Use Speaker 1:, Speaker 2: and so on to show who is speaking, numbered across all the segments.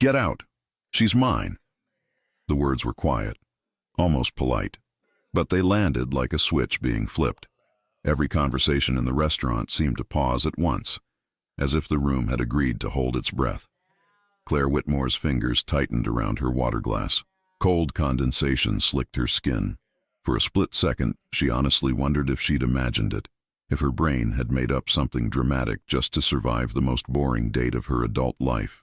Speaker 1: Get out! She's mine!" The words were quiet, almost polite, but they landed like a switch being flipped. Every conversation in the restaurant seemed to pause at once, as if the room had agreed to hold its breath. Claire Whitmore's fingers tightened around her water glass. Cold condensation slicked her skin. For a split second, she honestly wondered if she'd imagined it, if her brain had made up something dramatic just to survive the most boring date of her adult life.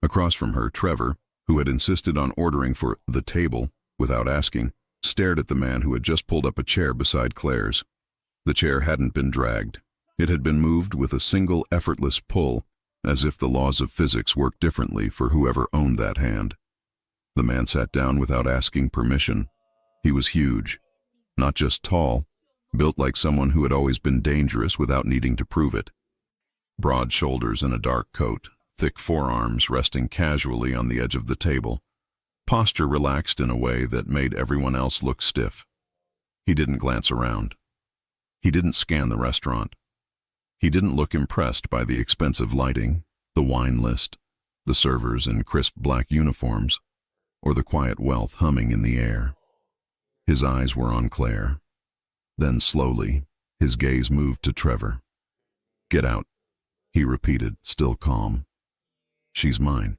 Speaker 1: Across from her, Trevor, who had insisted on ordering for the table without asking, stared at the man who had just pulled up a chair beside Claire's. The chair hadn't been dragged. It had been moved with a single effortless pull, as if the laws of physics worked differently for whoever owned that hand. The man sat down without asking permission. He was huge, not just tall, built like someone who had always been dangerous without needing to prove it. Broad shoulders and a dark coat, thick forearms resting casually on the edge of the table. Posture relaxed in a way that made everyone else look stiff. He didn't glance around. He didn't scan the restaurant. He didn't look impressed by the expensive lighting, the wine list, the servers in crisp black uniforms, or the quiet wealth humming in the air. His eyes were on Claire. Then slowly, his gaze moved to Trevor. "Get out," he repeated, still calm. "She's mine."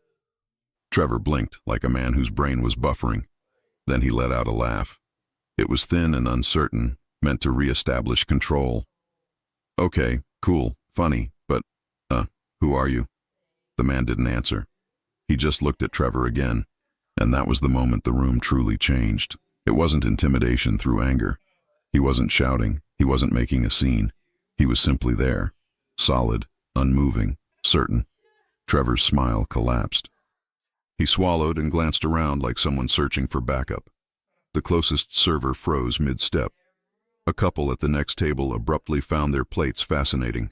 Speaker 1: Trevor blinked like a man whose brain was buffering. Then he let out a laugh. It was thin and uncertain, meant to re-establish control. "Okay, cool, funny, but, who are you?" The man didn't answer. He just looked at Trevor again, and that was the moment the room truly changed. It wasn't intimidation through anger. He wasn't shouting. He wasn't making a scene. He was simply there, solid, unmoving, certain. Trevor's smile collapsed. He swallowed and glanced around like someone searching for backup. The closest server froze mid-step. A couple at the next table abruptly found their plates fascinating.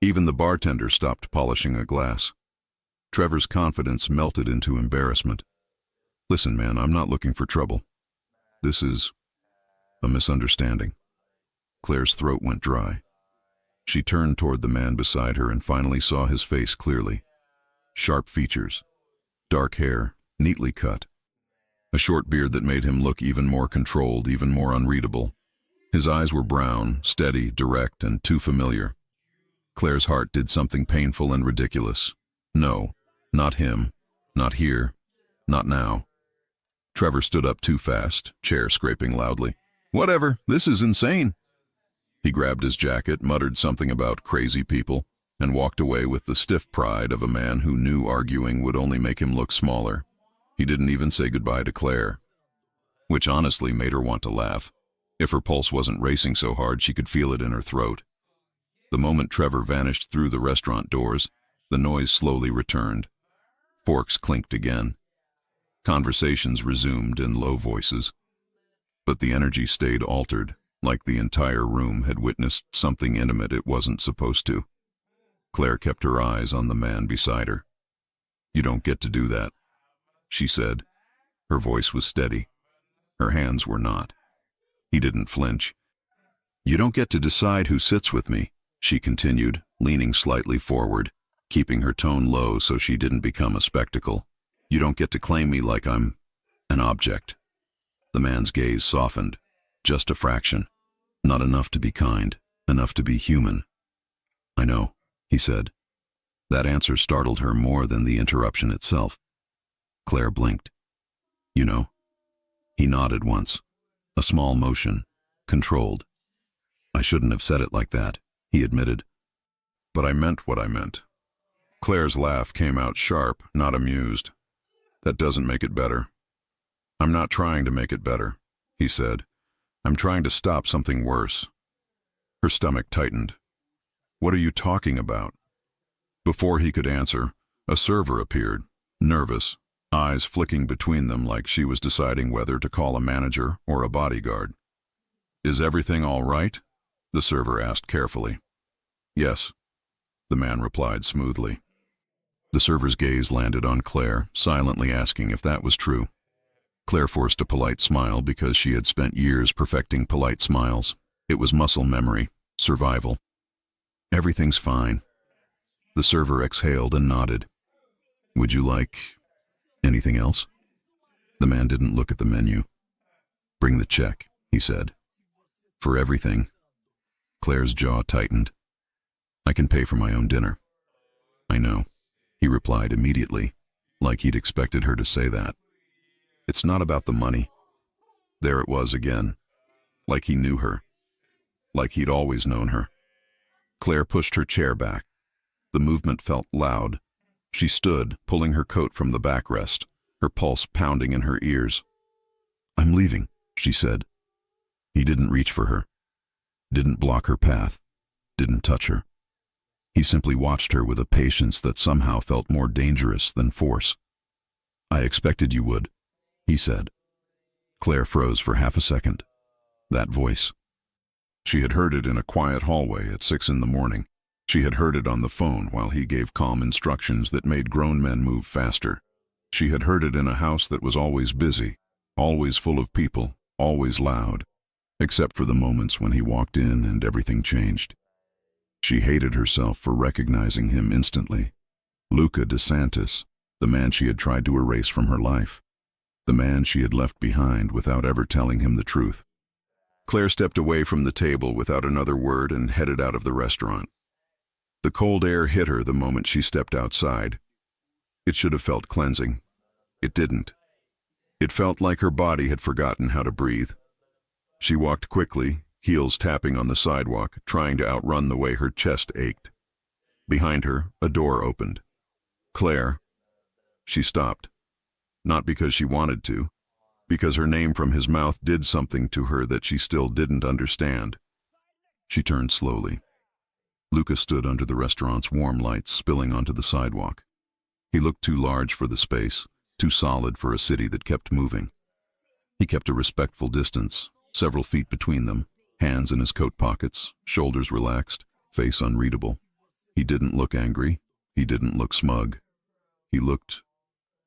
Speaker 1: Even the bartender stopped polishing a glass. Trevor's confidence melted into embarrassment. "Listen, man, I'm not looking for trouble. This is a misunderstanding." Claire's throat went dry. She turned toward the man beside her and finally saw his face clearly. Sharp features, dark hair, neatly cut. A short beard that made him look even more controlled, even more unreadable. His eyes were brown, steady, direct, and too familiar. Claire's heart did something painful and ridiculous. No, not him, not here, not now. Trevor stood up too fast, chair scraping loudly. "Whatever, this is insane." He grabbed his jacket, muttered something about crazy people, and walked away with the stiff pride of a man who knew arguing would only make him look smaller. He didn't even say goodbye to Claire, which honestly made her want to laugh. If her pulse wasn't racing so hard, she could feel it in her throat. The moment Trevor vanished through the restaurant doors, the noise slowly returned. Forks clinked again. Conversations resumed in low voices. But the energy stayed altered, like the entire room had witnessed something intimate it wasn't supposed to. Claire kept her eyes on the man beside her. "You don't get to do that," she said. Her voice was steady. Her hands were not. He didn't flinch. "You don't get to decide who sits with me," she continued, leaning slightly forward, keeping her tone low so she didn't become a spectacle. "You don't get to claim me like I'm an object." The man's gaze softened, just a fraction. Not enough to be kind, enough to be human. "I know," he said. That answer startled her more than the interruption itself. Claire blinked. "You know?" He nodded once. A small motion, controlled. "I shouldn't have said it like that," he admitted. "But I meant what I meant." Claire's laugh came out sharp, not amused. "That doesn't make it better." "I'm not trying to make it better," he said. "I'm trying to stop something worse." Her stomach tightened. "What are you talking about?" Before he could answer, a server appeared, nervous, eyes flicking between them like she was deciding whether to call a manager or a bodyguard. "Is everything all right?" the server asked carefully. "Yes," the man replied smoothly. The server's gaze landed on Claire, silently asking if that was true. Claire forced a polite smile because she had spent years perfecting polite smiles. It was muscle memory, survival. "Everything's fine." The server exhaled and nodded. Would you like anything else? The man didn't look at the menu. Bring the check, he said. For everything. Claire's jaw tightened. I can pay for my own dinner. I know, he replied immediately, like he'd expected her to say that. It's not about the money. There it was again, like he knew her, like he'd always known her. Claire pushed her chair back. The movement felt loud. She stood, pulling her coat from the backrest, her pulse pounding in her ears. I'm leaving, she said. He didn't reach for her, didn't block her path, didn't touch her. He simply watched her with a patience that somehow felt more dangerous than force. I expected you would, he said. Claire froze for half a second. That voice. She had heard it in a quiet hallway at 6 a.m. She had heard it on the phone while he gave calm instructions that made grown men move faster. She had heard it in a house that was always busy, always full of people, always loud, except for the moments when he walked in and everything changed. She hated herself for recognizing him instantly. Luca DeSantis, the man she had tried to erase from her life. The man she had left behind without ever telling him the truth. Claire stepped away from the table without another word and headed out of the restaurant. The cold air hit her the moment she stepped outside. It should have felt cleansing. It didn't. It felt like her body had forgotten how to breathe. She walked quickly, heels tapping on the sidewalk, trying to outrun the way her chest ached. Behind her, a door opened. Claire. She stopped. Not because she wanted to, because her name from his mouth did something to her that she still didn't understand. She turned slowly. Luca stood under the restaurant's warm lights spilling onto the sidewalk. He looked too large for the space, too solid for a city that kept moving. He kept a respectful distance, several feet between them, hands in his coat pockets, shoulders relaxed, face unreadable. He didn't look angry. He didn't look smug. He looked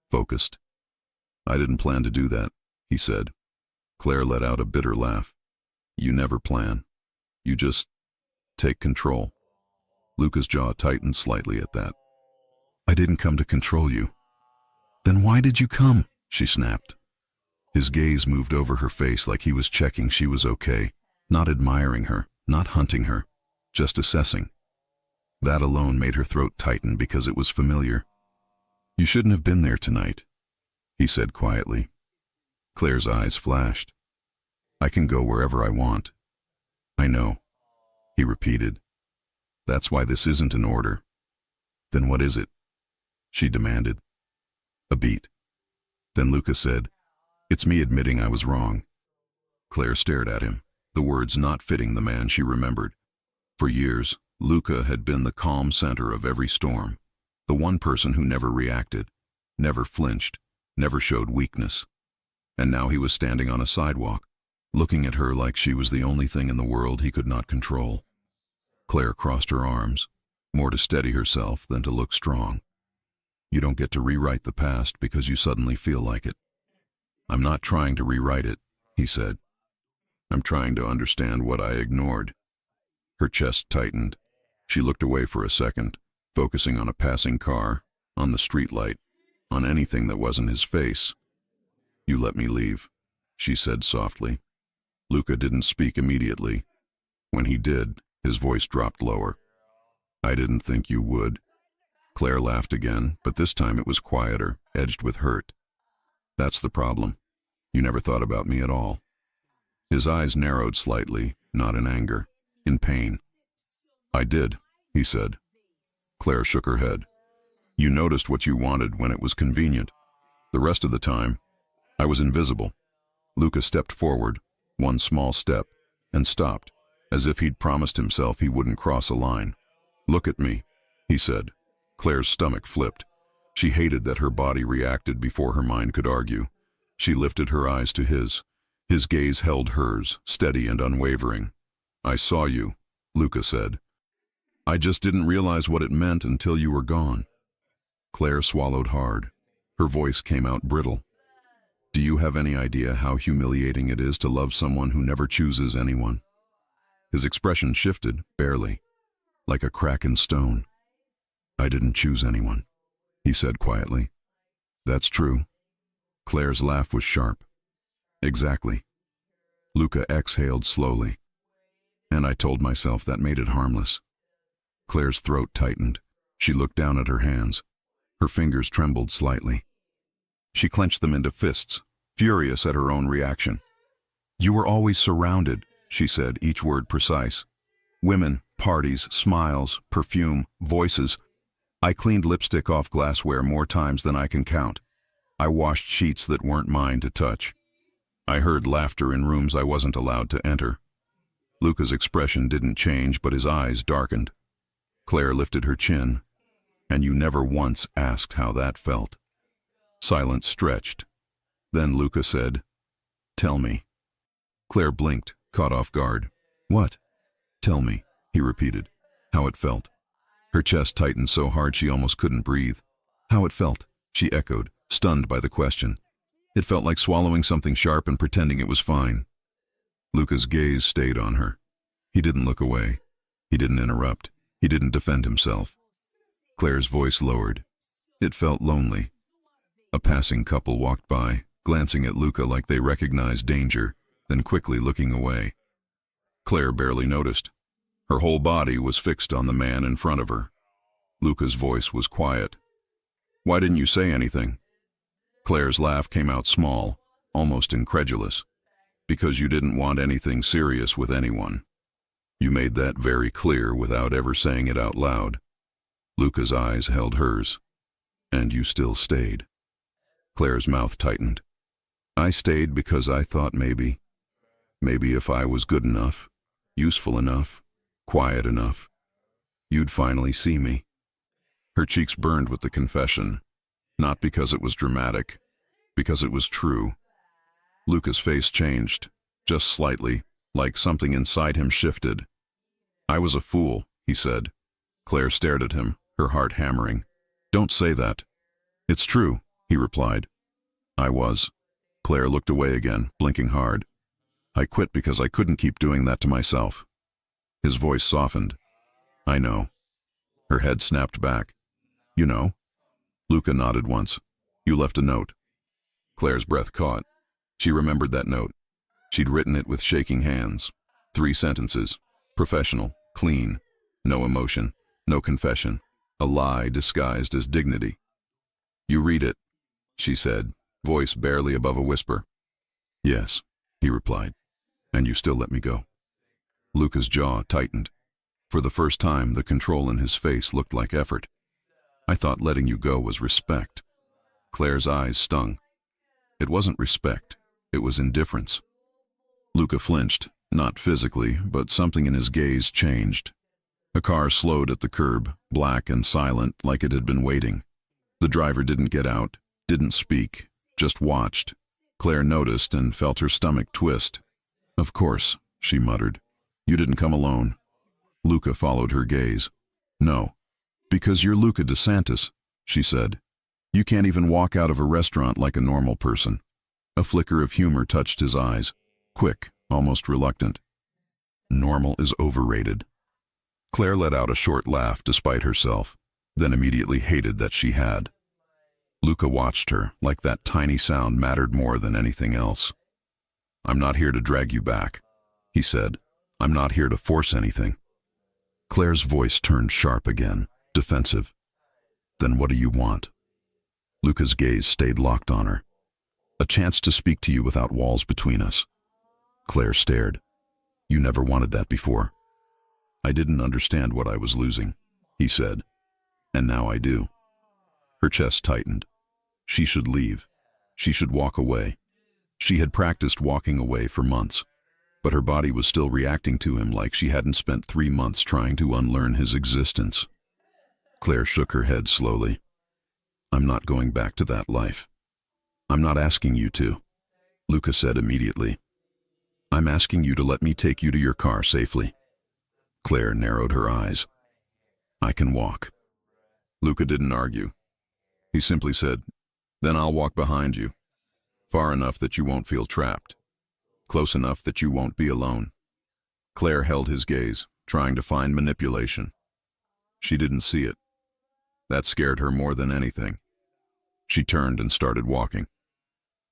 Speaker 1: focused. I didn't plan to do that, he said. Claire let out a bitter laugh. You never plan. You just take control. Luca's jaw tightened slightly at that. I didn't come to control you. Then why did you come? She snapped. His gaze moved over her face like he was checking she was okay, not admiring her, not hunting her, just assessing. That alone made her throat tighten because it was familiar. You shouldn't have been there tonight, he said quietly. Claire's eyes flashed. I can go wherever I want. I know, he repeated. That's why this isn't an order. Then what is it? She demanded. A beat. Then Luca said, It's me admitting I was wrong. Claire stared at him, the words not fitting the man she remembered. For years, Luca had been the calm center of every storm, the one person who never reacted, never flinched, never showed weakness. And now he was standing on a sidewalk, looking at her like she was the only thing in the world he could not control. Claire crossed her arms, more to steady herself than to look strong. You don't get to rewrite the past because you suddenly feel like it. I'm not trying to rewrite it, he said. I'm trying to understand what I ignored. Her chest tightened. She looked away for a second, focusing on a passing car, on the streetlight, on anything that wasn't his face. You let me leave, she said softly. Luca didn't speak immediately. When he did, his voice dropped lower. I didn't think you would. Claire laughed again, but this time it was quieter, edged with hurt. That's the problem. You never thought about me at all. His eyes narrowed slightly, not in anger, in pain. I did, he said. Claire shook her head. You noticed what you wanted when it was convenient. The rest of the time, I was invisible. Luca stepped forward, one small step, and stopped, as if he'd promised himself he wouldn't cross a line. Look at me, he said. Claire's stomach flipped. She hated that her body reacted before her mind could argue. She lifted her eyes to his. His gaze held hers, steady and unwavering. I saw you, Luca said. I just didn't realize what it meant until you were gone. Claire swallowed hard. Her voice came out brittle. Do you have any idea how humiliating it is to love someone who never chooses anyone? His expression shifted, barely, like a crack in stone. I didn't choose anyone. he said quietly. That's true. Claire's laugh was sharp. Exactly. Luca exhaled slowly. And I told myself that made it harmless. Claire's throat tightened. She looked down at her hands. Her fingers trembled slightly. She clenched them into fists, furious at her own reaction. You were always surrounded, she said, each word precise. Women, parties, smiles, perfume, voices. I cleaned lipstick off glassware more times than I can count. I washed sheets that weren't mine to touch. I heard laughter in rooms I wasn't allowed to enter. Luca's expression didn't change, but his eyes darkened. Claire lifted her chin. And you never once asked how that felt. Silence stretched. Then Luca said, Tell me. Claire blinked, caught off guard. What? Tell me, he repeated, how it felt. Her chest tightened so hard she almost couldn't breathe. How it felt, she echoed, stunned by the question. It felt like swallowing something sharp and pretending it was fine. Luca's gaze stayed on her. He didn't look away. He didn't interrupt. He didn't defend himself. Claire's voice lowered. It felt lonely. A passing couple walked by, glancing at Luca like they recognized danger, then quickly looking away. Claire barely noticed. Her whole body was fixed on the man in front of her. Luca's voice was quiet. Why didn't you say anything? Claire's laugh came out small, almost incredulous. Because you didn't want anything serious with anyone. You made that very clear without ever saying it out loud. Luca's eyes held hers. And you still stayed. Claire's mouth tightened. I stayed because I thought maybe if I was good enough, useful enough, quiet enough, you'd finally see me. Her cheeks burned with the confession, not because it was dramatic, because it was true. Luca's face changed, just slightly, like something inside him shifted. I was a fool, he said. Claire stared at him, her heart hammering. Don't say that. It's true, he replied. I was. Claire looked away again, blinking hard. I quit because I couldn't keep doing that to myself. His voice softened. I know. Her head snapped back. You know? Luca nodded once. You left a note. Claire's breath caught. She remembered that note. She'd written it with shaking hands. 3 sentences. Professional, clean, no emotion, no confession, a lie disguised as dignity. You read it, she said, voice barely above a whisper. Yes, he replied. And you still let me go. Luca's jaw tightened. For the first time, the control in his face looked like effort. I thought letting you go was respect. Claire's eyes stung. It wasn't respect, it was indifference. Luca flinched, not physically, but something in his gaze changed. A car slowed at the curb, black and silent, like it had been waiting. The driver didn't get out, didn't speak, just watched. Claire noticed and felt her stomach twist. Of course, she muttered. You didn't come alone. Luca followed her gaze. No, because you're Luca DeSantis, she said. You can't even walk out of a restaurant like a normal person. A flicker of humor touched his eyes, quick, almost reluctant. Normal is overrated. Claire let out a short laugh despite herself, then immediately hated that she had. Luca watched her, like that tiny sound mattered more than anything else. I'm not here to drag you back, he said. I'm not here to force anything. Claire's voice turned sharp again, defensive. Then what do you want? Luca's gaze stayed locked on her. A chance to speak to you without walls between us. Claire stared. You never wanted that before. I didn't understand what I was losing, he said. And now I do. Her chest tightened. She should leave. She should walk away. She had practiced walking away for months, but her body was still reacting to him like she hadn't spent 3 months trying to unlearn his existence. Claire shook her head slowly. I'm not going back to that life. I'm not asking you to, Luca said immediately. I'm asking you to let me take you to your car safely. Claire narrowed her eyes. I can walk. Luca didn't argue. He simply said, then I'll walk behind you, far enough that you won't feel trapped, close enough that you won't be alone. Claire held his gaze, trying to find manipulation. She didn't see it. That scared her more than anything. She turned and started walking.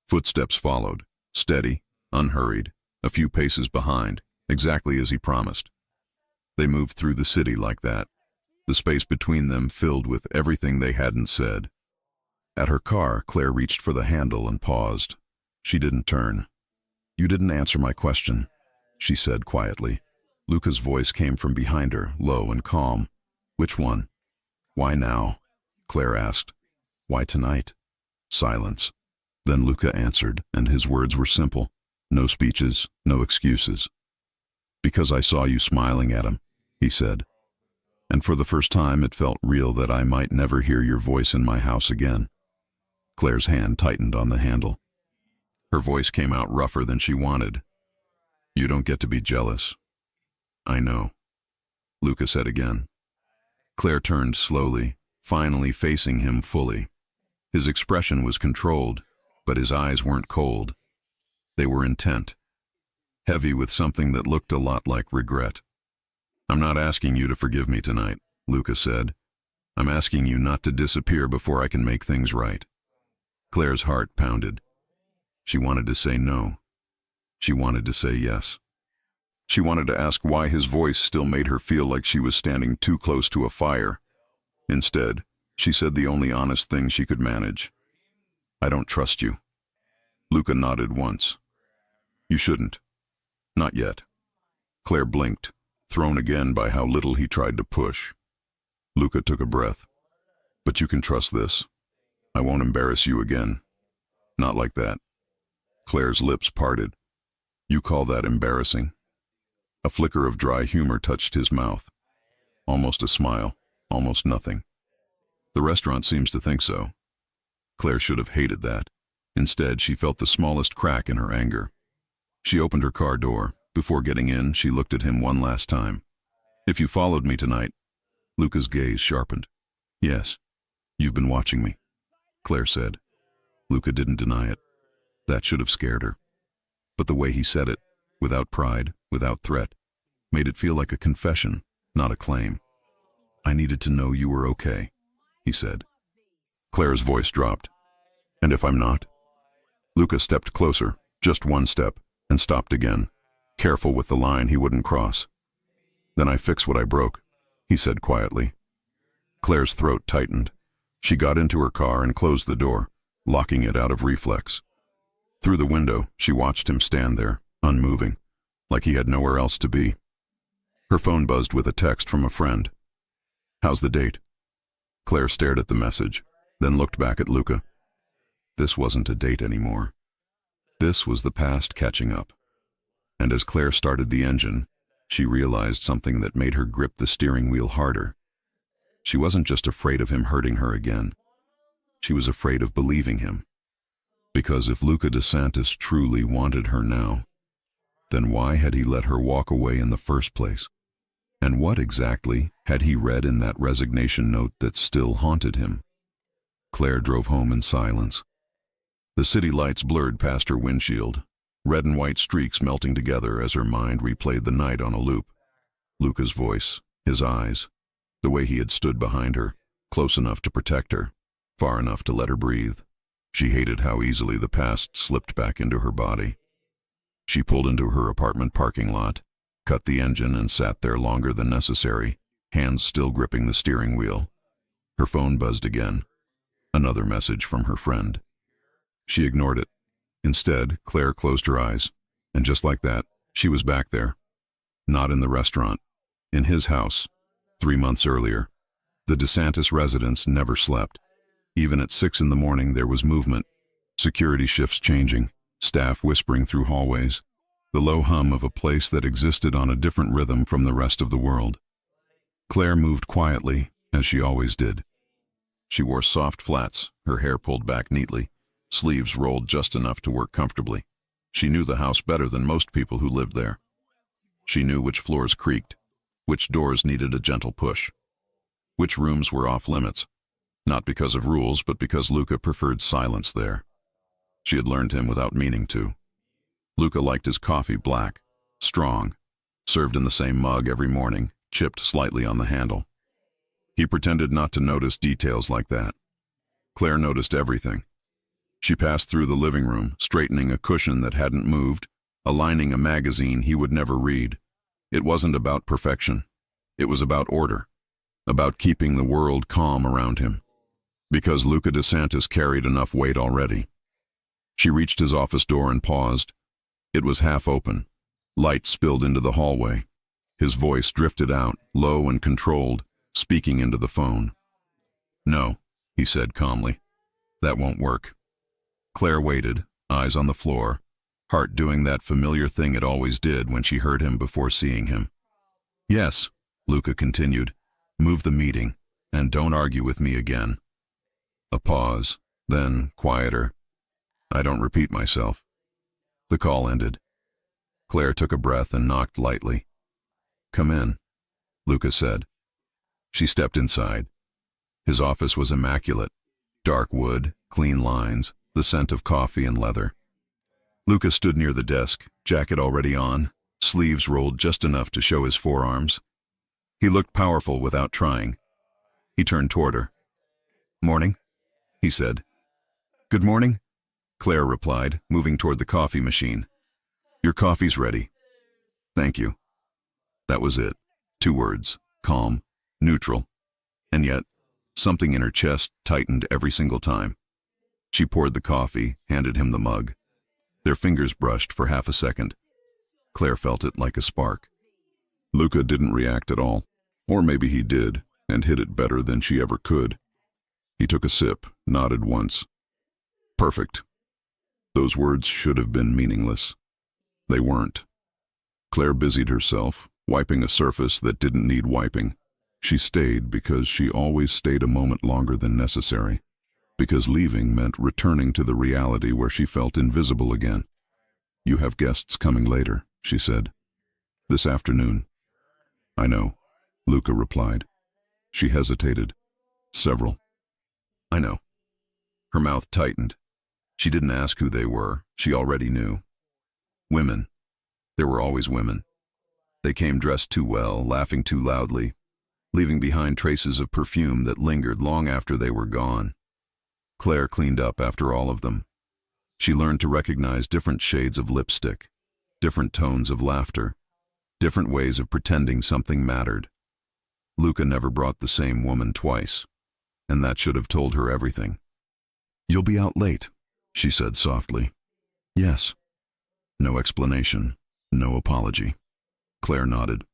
Speaker 1: Footsteps followed, steady, unhurried, a few paces behind, exactly as he promised. They moved through the city like that, the space between them filled with everything they hadn't said. At her car, Claire reached for the handle and paused. She didn't turn. "You didn't answer my question," she said quietly. Luca's voice came from behind her, low and calm. "Which one?" "Why now?" Claire asked. "Why tonight?" Silence. Then Luca answered, and his words were simple. No speeches, no excuses. "Because I saw you smiling at him," he said. "And for the first time it felt real that I might never hear your voice in my house again." Claire's hand tightened on the handle. Her voice came out rougher than she wanted. "You don't get to be jealous." "I know," Luca said again. Claire turned slowly, finally facing him fully. His expression was controlled, but his eyes weren't cold. They were intent, heavy with something that looked a lot like regret. "I'm not asking you to forgive me tonight," Luca said. "I'm asking you not to disappear before I can make things right." Claire's heart pounded. She wanted to say no. She wanted to say yes. She wanted to ask why his voice still made her feel like she was standing too close to a fire. Instead, she said the only honest thing she could manage. "I don't trust you." Luca nodded once. "You shouldn't. Not yet." Claire blinked, thrown again by how little he tried to push. Luca took a breath. "But you can trust this. I won't embarrass you again. Not like that." Claire's lips parted. "You call that embarrassing?" A flicker of dry humor touched his mouth. Almost a smile, almost nothing. "The restaurant seems to think so." Claire should have hated that. Instead, she felt the smallest crack in her anger. She opened her car door. Before getting in, she looked at him one last time. "If you followed me tonight..." Luca's gaze sharpened. "Yes, you've been watching me," Claire said. Luca didn't deny it. That should have scared her. But the way he said it, without pride, without threat, made it feel like a confession, not a claim. "I needed to know you were okay," he said. Claire's voice dropped. "And if I'm not?" Luca stepped closer, just one step, and stopped again, careful with the line he wouldn't cross. "Then I fix what I broke," he said quietly. Claire's throat tightened. She got into her car and closed the door, locking it out of reflex. Through the window, she watched him stand there, unmoving, like he had nowhere else to be. Her phone buzzed with a text from a friend. "How's the date?" Claire stared at the message, then looked back at Luca. This wasn't a date anymore. This was the past catching up. And as Claire started the engine, she realized something that made her grip the steering wheel harder. She wasn't just afraid of him hurting her again. She was afraid of believing him. Because if Luca DeSantis truly wanted her now, then why had he let her walk away in the first place? And what exactly had he read in that resignation note that still haunted him? Claire drove home in silence. The city lights blurred past her windshield, red and white streaks melting together as her mind replayed the night on a loop. Luca's voice, his eyes, the way he had stood behind her, close enough to protect her, far enough to let her breathe. She hated how easily the past slipped back into her body. She pulled into her apartment parking lot, cut the engine and sat there longer than necessary, hands still gripping the steering wheel. Her phone buzzed again. Another message from her friend. She ignored it. Instead, Claire closed her eyes, and just like that, she was back there. Not in the restaurant. In his house, 3 months earlier. The DeSantis residence never slept. Even at 6 in the morning there was movement, security shifts changing, staff whispering through hallways, the low hum of a place that existed on a different rhythm from the rest of the world. Claire moved quietly, as she always did. She wore soft flats, her hair pulled back neatly, sleeves rolled just enough to work comfortably. She knew the house better than most people who lived there. She knew which floors creaked, which doors needed a gentle push, which rooms were off limits, not because of rules, but because Luca preferred silence there. She had learned him without meaning to. Luca liked his coffee black, strong, served in the same mug every morning, chipped slightly on the handle. He pretended not to notice details like that. Claire noticed everything. She passed through the living room, straightening a cushion that hadn't moved, aligning a magazine he would never read. It wasn't about perfection. It was about order, about keeping the world calm around him. Because Luca DeSantis carried enough weight already. She reached his office door and paused. It was half open. Light spilled into the hallway. His voice drifted out, low and controlled, speaking into the phone. "No," he said calmly. "That won't work." Claire waited, eyes on the floor, heart doing that familiar thing it always did when she heard him before seeing him. "Yes," Luca continued. "Move the meeting, and don't argue with me again." A pause, then quieter. "I don't repeat myself." The call ended. Claire took a breath and knocked lightly. "Come in," Luca said. She stepped inside. His office was immaculate. Dark wood, clean lines, the scent of coffee and leather. Luca stood near the desk, jacket already on, sleeves rolled just enough to show his forearms. He looked powerful without trying. He turned toward her. "Morning," he said. "Good morning," Claire replied, moving toward the coffee machine. "Your coffee's ready." "Thank you." That was it. 2 words. Calm, neutral. And yet, something in her chest tightened every single time. She poured the coffee, handed him the mug. Their fingers brushed for half a second. Claire felt it like a spark. Luca didn't react at all. Or maybe he did, and hid it better than she ever could. He took a sip, nodded once. Perfect. Those words should have been meaningless. They weren't. Claire busied herself, wiping a surface that didn't need wiping. She stayed because she always stayed a moment longer than necessary. Because leaving meant returning to the reality where she felt invisible again. "You have guests coming later," she said. "This afternoon." "I know," Luca replied. She hesitated. "Several." "I know." Her mouth tightened. She didn't ask who they were. She already knew. Women. There were always women. They came dressed too well, laughing too loudly, leaving behind traces of perfume that lingered long after they were gone. Claire cleaned up after all of them. She learned to recognize different shades of lipstick, different tones of laughter, different ways of pretending something mattered. Luca never brought the same woman twice, and that should have told her everything. "You'll be out late," she said softly. "Yes." No explanation, no apology. Claire nodded.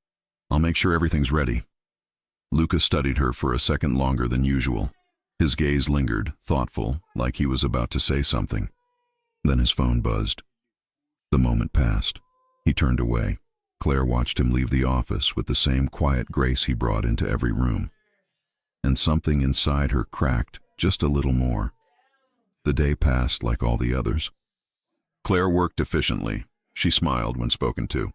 Speaker 1: "I'll make sure everything's ready." Luca studied her for a second longer than usual. His gaze lingered, thoughtful, like he was about to say something. Then his phone buzzed. The moment passed. He turned away. Claire watched him leave the office with the same quiet grace he brought into every room. And something inside her cracked just a little more. The day passed like all the others. Claire worked efficiently. She smiled when spoken to.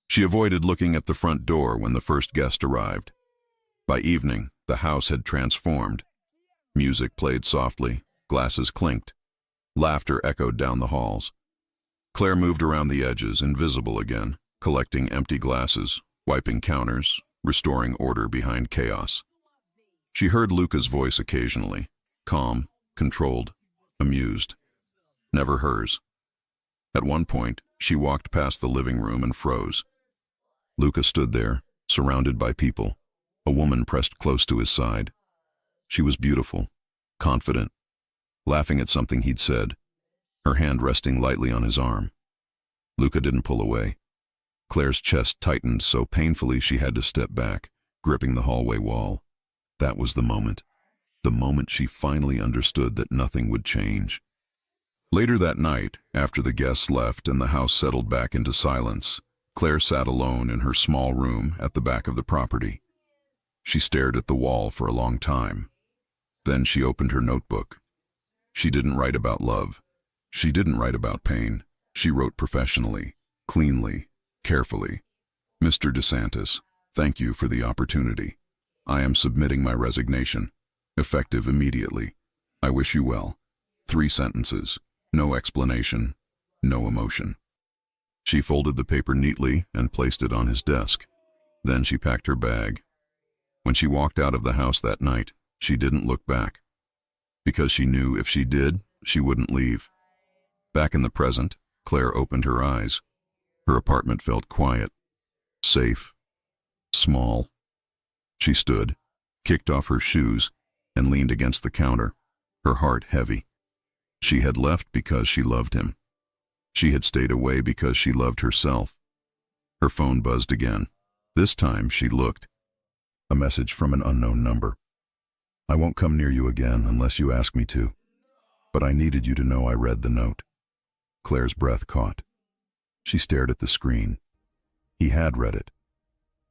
Speaker 1: She avoided looking at the front door when the first guest arrived. By evening, the house had transformed. Music played softly, glasses clinked. Laughter echoed down the halls. Claire moved around the edges, invisible again, collecting empty glasses, wiping counters, restoring order behind chaos. She heard Luca's voice occasionally, calm, controlled, amused. Never hers. At one point, she walked past the living room and froze. Luca stood there, surrounded by people, a woman pressed close to his side. She was beautiful, confident, laughing at something he'd said, her hand resting lightly on his arm. Luca didn't pull away. Claire's chest tightened so painfully she had to step back, gripping the hallway wall. That was the moment she finally understood that nothing would change. Later that night, after the guests left and the house settled back into silence, Claire sat alone in her small room at the back of the property. She stared at the wall for a long time. Then she opened her notebook. She didn't write about love. She didn't write about pain. She wrote professionally, cleanly, carefully. "Mr. DeSantis, thank you for the opportunity. I am submitting my resignation, effective immediately. I wish you well." 3 sentences, no explanation, no emotion. She folded the paper neatly and placed it on his desk. Then she packed her bag. When she walked out of the house that night, she didn't look back. Because she knew if she did, she wouldn't leave. Back in the present, Claire opened her eyes. Her apartment felt quiet, safe, small. She stood, kicked off her shoes, and leaned against the counter, her heart heavy. She had left because she loved him. She had stayed away because she loved herself. Her phone buzzed again. This time she looked. A message from an unknown number. I won't come near you again unless you ask me to, but I needed you to know I read the note. Claire's breath caught. She stared at the screen. He had read it.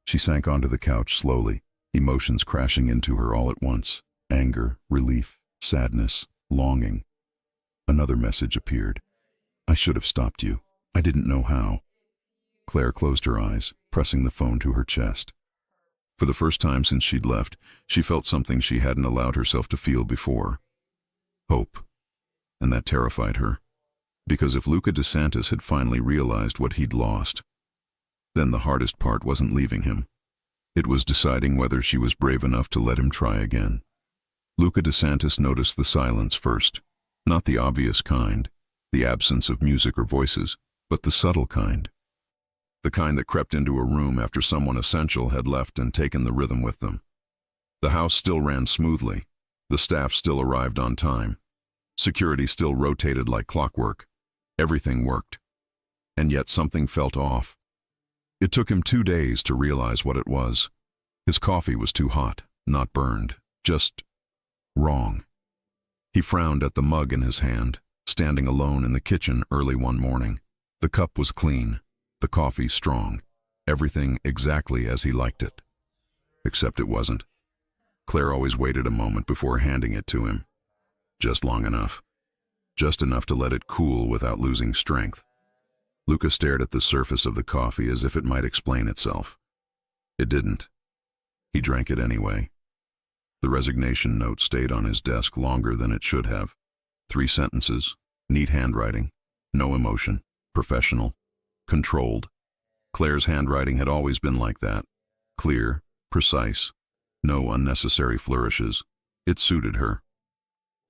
Speaker 1: She sank onto the couch slowly, emotions crashing into her all at once. Anger, relief, sadness, longing. Another message appeared. I should have stopped you. I didn't know how. Claire closed her eyes, pressing the phone to her chest. For the first time since she'd left, she felt something she hadn't allowed herself to feel before. Hope. And that terrified her. Because if Luca DeSantis had finally realized what he'd lost, then the hardest part wasn't leaving him. It was deciding whether she was brave enough to let him try again. Luca DeSantis noticed the silence first. Not the obvious kind, the absence of music or voices, but the subtle kind. The kind that crept into a room after someone essential had left and taken the rhythm with them. The house still ran smoothly. The staff still arrived on time. Security still rotated like clockwork. Everything worked. And yet something felt off. It took him 2 days to realize what it was. His coffee was too hot, not burned, just wrong. He frowned at the mug in his hand, standing alone in the kitchen early one morning. The cup was clean, the coffee strong, everything exactly as he liked it. Except it wasn't. Claire always waited a moment before handing it to him. Just long enough. Just enough to let it cool without losing strength. Luca stared at the surface of the coffee as if it might explain itself. It didn't. He drank it anyway. The resignation note stayed on his desk longer than it should have. 3 sentences, neat handwriting, no emotion, professional, controlled. Claire's handwriting had always been like that. Clear, precise, no unnecessary flourishes. It suited her.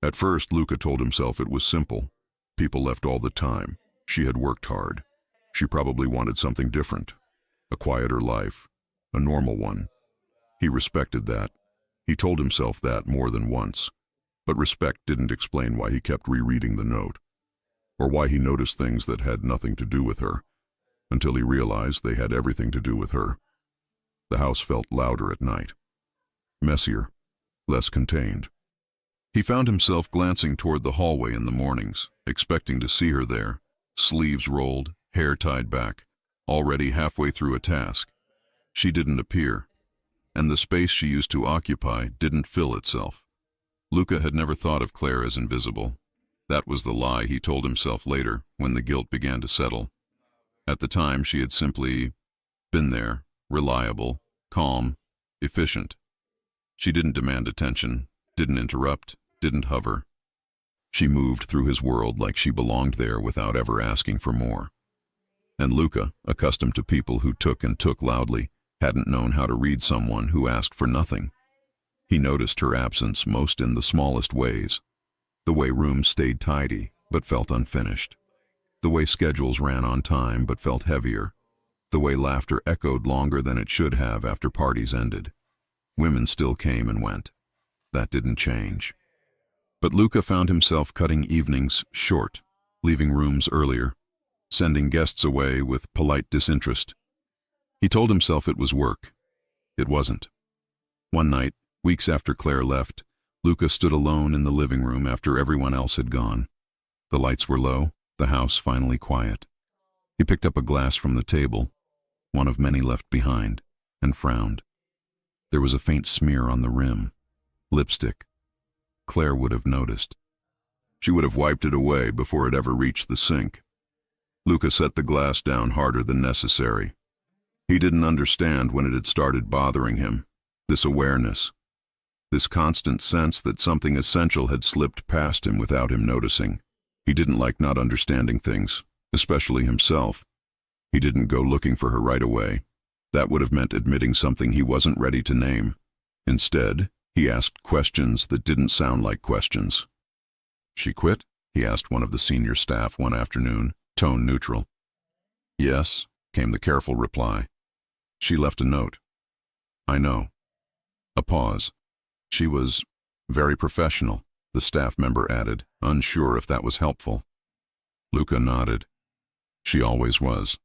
Speaker 1: At first, Luca told himself it was simple. People left all the time. She had worked hard. She probably wanted something different. A quieter life. A normal one. He respected that. He told himself that more than once. But respect didn't explain why he kept rereading the note. Or why he noticed things that had nothing to do with her. Until he realized they had everything to do with her. The house felt louder at night. Messier. Less contained. He found himself glancing toward the hallway in the mornings, expecting to see her there, sleeves rolled, hair tied back, already halfway through a task. She didn't appear, and the space she used to occupy didn't fill itself. Luca had never thought of Claire as invisible. That was the lie he told himself later, when the guilt began to settle. At the time, she had simply been there, reliable, calm, efficient. She didn't demand attention, didn't interrupt, didn't hover. She moved through his world like she belonged there without ever asking for more. And Luca, accustomed to people who took and took loudly, hadn't known how to read someone who asked for nothing. He noticed her absence most in the smallest ways. The way rooms stayed tidy, but felt unfinished. The way schedules ran on time, but felt heavier. The way laughter echoed longer than it should have after parties ended. Women still came and went. That didn't change. But Luca found himself cutting evenings short, leaving rooms earlier, sending guests away with polite disinterest. He told himself it was work. It wasn't. One night, weeks after Claire left, Luca stood alone in the living room after everyone else had gone. The lights were low, the house finally quiet. He picked up a glass from the table, one of many left behind, and frowned. There was a faint smear on the rim. Lipstick. Claire would have noticed. She would have wiped it away before it ever reached the sink. Luca set the glass down harder than necessary. He didn't understand when it had started bothering him, this awareness, this constant sense that something essential had slipped past him without him noticing. He didn't like not understanding things, especially himself. He didn't go looking for her right away. That would have meant admitting something he wasn't ready to name. Instead, he asked questions that didn't sound like questions. "She quit?" he asked one of the senior staff one afternoon, tone neutral. "Yes," came the careful reply. "She left a note." "I know." A pause. "She was very professional," the staff member added, unsure if that was helpful. Luca nodded. "She always was."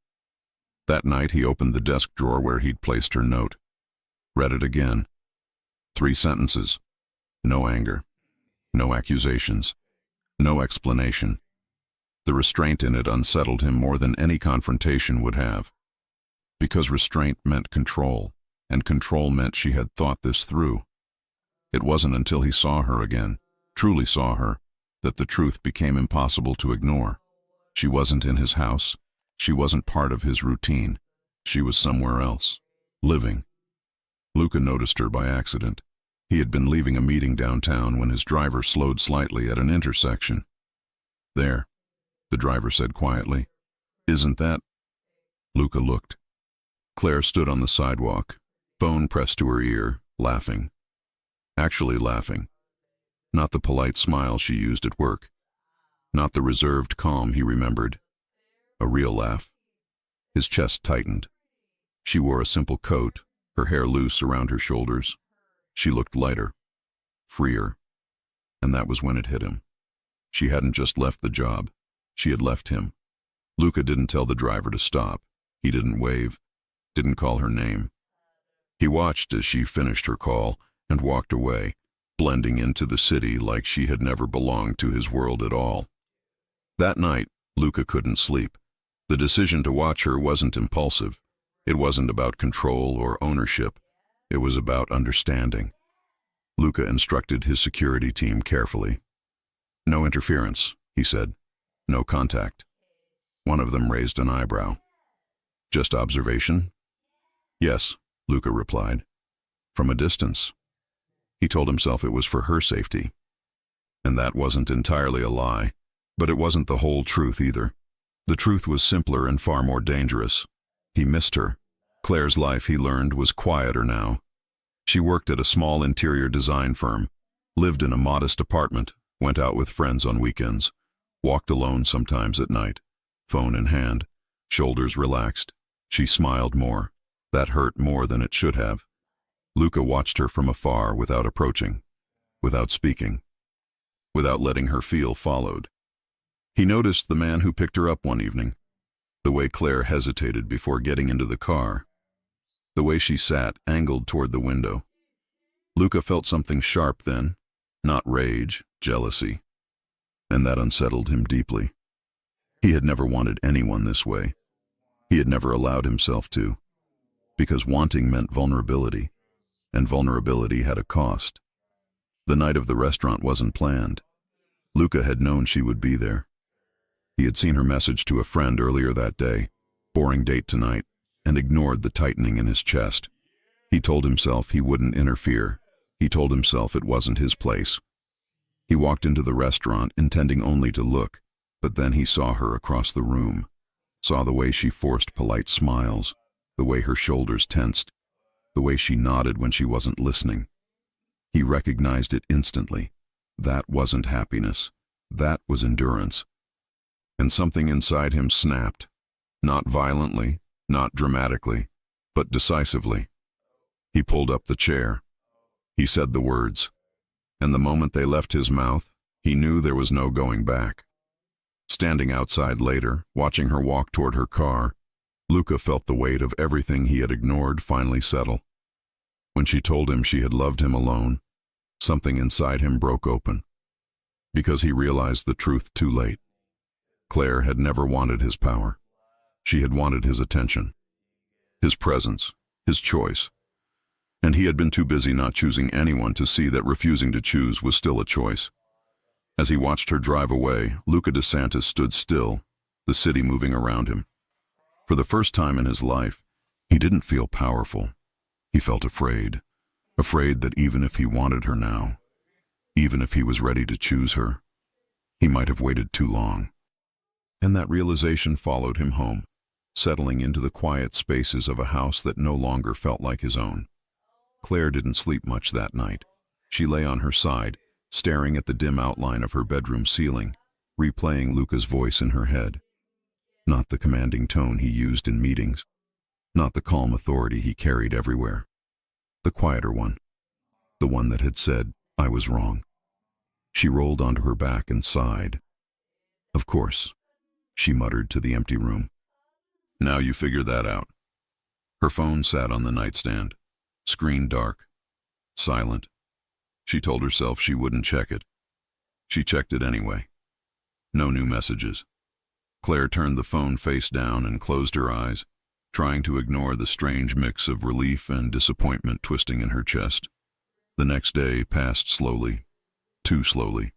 Speaker 1: That night he opened the desk drawer where he'd placed her note. Read it again. 3 sentences. No anger. No accusations. No explanation. The restraint in it unsettled him more than any confrontation would have. Because restraint meant control, and control meant she had thought this through. It wasn't until he saw her again, truly saw her, that the truth became impossible to ignore. She wasn't in his house. She wasn't part of his routine. She was somewhere else, living. Luca noticed her by accident. He had been leaving a meeting downtown when his driver slowed slightly at an intersection. "There," the driver said quietly. "Isn't that—" Luca looked. Claire stood on the sidewalk, phone pressed to her ear, laughing. Actually laughing. Not the polite smile she used at work. Not the reserved calm he remembered. A real laugh. His chest tightened. She wore a simple coat, her hair loose around her shoulders. She looked lighter, freer. And that was when it hit him. She hadn't just left the job. She had left him. Luca didn't tell the driver to stop. He didn't wave, didn't call her name. He watched as she finished her call and walked away, blending into the city like she had never belonged to his world at all. That night, Luca couldn't sleep. The decision to watch her wasn't impulsive. It wasn't about control or ownership. It was about understanding. Luca instructed his security team carefully. "No interference," he said. "No contact." One of them raised an eyebrow. "Just observation?" "Yes," Luca replied. "From a distance." He told himself it was for her safety. And that wasn't entirely a lie, but it wasn't the whole truth either. The truth was simpler and far more dangerous. He missed her. Claire's life, he learned, was quieter now. She worked at a small interior design firm, lived in a modest apartment, went out with friends on weekends, walked alone sometimes at night, phone in hand, shoulders relaxed. She smiled more. That hurt more than it should have. Luca watched her from afar without approaching, without speaking, without letting her feel followed. He noticed the man who picked her up one evening, the way Claire hesitated before getting into the car, the way she sat, angled toward the window. Luca felt something sharp then, not rage, jealousy, and that unsettled him deeply. He had never wanted anyone this way. He had never allowed himself to, because wanting meant vulnerability, and vulnerability had a cost. The night of the restaurant wasn't planned. Luca had known she would be there. He had seen her message to a friend earlier that day, boring date tonight, and ignored the tightening in his chest. He told himself he wouldn't interfere. He told himself it wasn't his place. He walked into the restaurant intending only to look, but then he saw her across the room, saw the way she forced polite smiles, the way her shoulders tensed, the way she nodded when she wasn't listening. He recognized it instantly. That wasn't happiness. That was endurance. And something inside him snapped, not violently, not dramatically, but decisively. He pulled up the chair. He said the words. And the moment they left his mouth, he knew there was no going back. Standing outside later, watching her walk toward her car, Luca felt the weight of everything he had ignored finally settle. When she told him she had loved him alone, something inside him broke open. Because he realized the truth too late. Claire had never wanted his power. She had wanted his attention, his presence, his choice. And he had been too busy not choosing anyone to see that refusing to choose was still a choice. As he watched her drive away, Luca DeSantis stood still, the city moving around him. For the first time in his life, he didn't feel powerful. He felt afraid. Afraid that even if he wanted her now, even if he was ready to choose her, he might have waited too long. And that realization followed him home, settling into the quiet spaces of a house that no longer felt like his own. Claire didn't sleep much that night. She lay on her side, staring at the dim outline of her bedroom ceiling, replaying Luca's voice in her head. Not the commanding tone he used in meetings, not the calm authority he carried everywhere. The quieter one, the one that had said, "I was wrong." She rolled onto her back and sighed. "Of course," she muttered to the empty room. "Now you figure that out." Her phone sat on the nightstand, screen dark, silent. She told herself she wouldn't check it. She checked it anyway. No new messages. Claire turned the phone face down and closed her eyes, trying to ignore the strange mix of relief and disappointment twisting in her chest. The next day passed slowly, too slowly.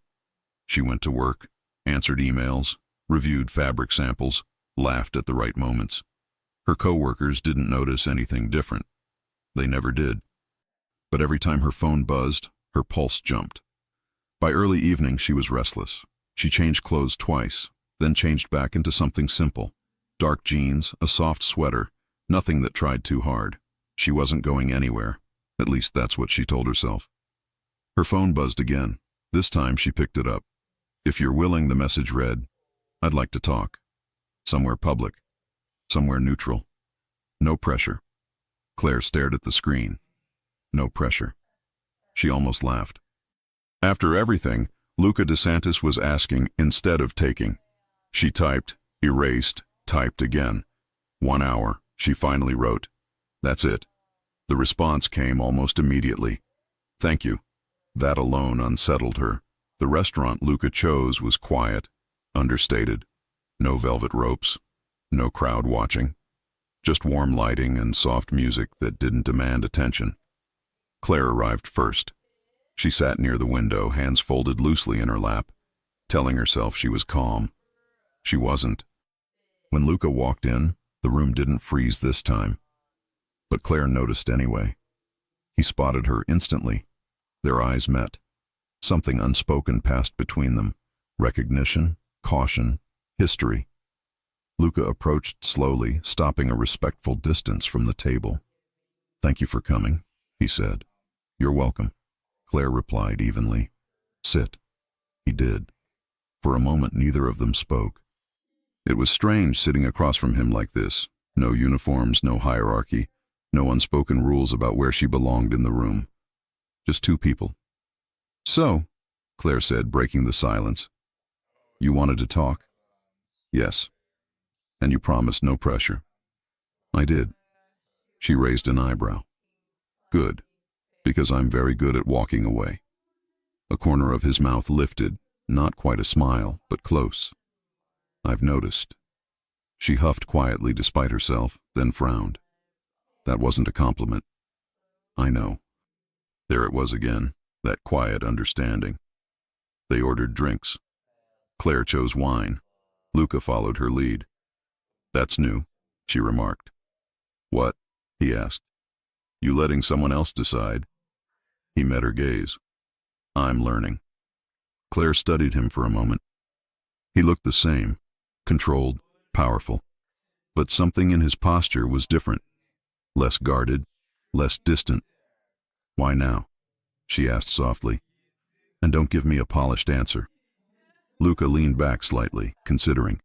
Speaker 1: She went to work, answered emails, reviewed fabric samples, laughed at the right moments. Her co-workers didn't notice anything different. They never did. But every time her phone buzzed, her pulse jumped. By early evening, she was restless. She changed clothes twice, then changed back into something simple. Dark jeans, a soft sweater, nothing that tried too hard. She wasn't going anywhere. At least that's what she told herself. Her phone buzzed again. This time she picked it up. "If you're willing," the message read, "I'd like to talk. Somewhere public. Somewhere neutral. No pressure." Claire stared at the screen. No pressure. She almost laughed. After everything, Luca DeSantis was asking instead of taking. She typed, erased, typed again. 1 hour, she finally wrote. "That's it." The response came almost immediately. "Thank you." That alone unsettled her. The restaurant Luca chose was quiet, understated. No velvet ropes, no crowd watching. Just warm lighting and soft music that didn't demand attention. Claire arrived first. She sat near the window, hands folded loosely in her lap, telling herself she was calm. She wasn't. When Luca walked in, the room didn't freeze this time. But Claire noticed anyway. He spotted her instantly. Their eyes met. Something unspoken passed between them. Recognition, caution, history. Luca approached slowly, stopping a respectful distance from the table. "Thank you for coming," he said. "You're welcome," Claire replied evenly. "Sit." He did. For a moment, neither of them spoke. It was strange sitting across from him like this. No uniforms, no hierarchy, no unspoken rules about where she belonged in the room. Just two people. "So," Claire said, breaking the silence, "you wanted to talk?" "Yes." "And you promised no pressure?" "I did." She raised an eyebrow. "Good, because I'm very good at walking away." A corner of his mouth lifted, not quite a smile, but close. "I've noticed." She huffed quietly despite herself, then frowned. That wasn't a compliment. "I know." There it was again, that quiet understanding. They ordered drinks. Claire chose wine. Luca followed her lead. "That's new," she remarked. "What?" he asked. "You letting someone else decide?" He met her gaze. "I'm learning." Claire studied him for a moment. He looked the same, controlled, powerful. But something in his posture was different. Less guarded, less distant. "Why now?" she asked softly. "And don't give me a polished answer." Luca leaned back slightly, considering.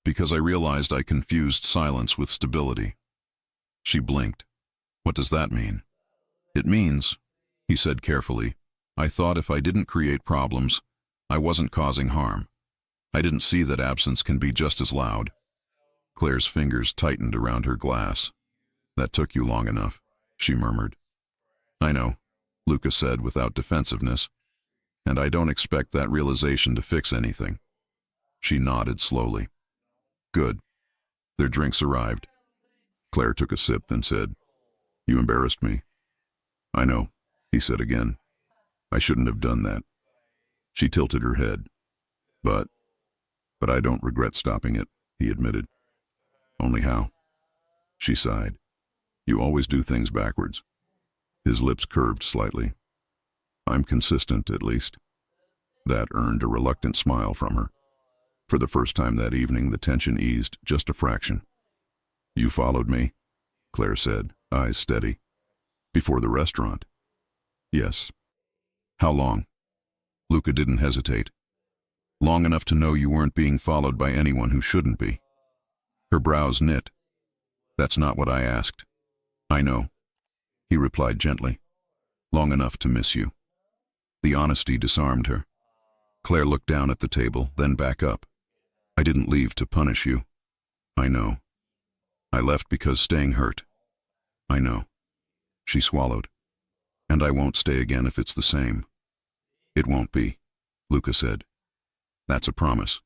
Speaker 1: "Because I realized I confused silence with stability." She blinked. "What does that mean?" "It means," he said carefully, "I thought if I didn't create problems, I wasn't causing harm. I didn't see that absence can be just as loud." Claire's fingers tightened around her glass. "That took you long enough," she murmured. "I know," Luca said without defensiveness, "and I don't expect that realization to fix anything." She nodded slowly. "Good." Their drinks arrived. Claire took a sip, then said, "You embarrassed me." "I know," he said again. "I shouldn't have done that." She tilted her head. But I don't regret stopping it," he admitted. "Only how?" She sighed. "You always do things backwards." His lips curved slightly. "I'm consistent, at least." That earned a reluctant smile from her. For the first time that evening, the tension eased just a fraction. "You followed me," Claire said, eyes steady. Before the restaurant? Yes. How long? Luca didn't hesitate. Long enough to know you weren't being followed by anyone who shouldn't be. Her brows knit. That's not what I asked. I know, he replied gently. Long enough to miss you. The honesty disarmed her. Claire looked down at the table, then back up. I didn't leave to punish you. I know. I left because staying hurt. I know. She swallowed. And I won't stay again if it's the same. It won't be, Luca said. That's a promise,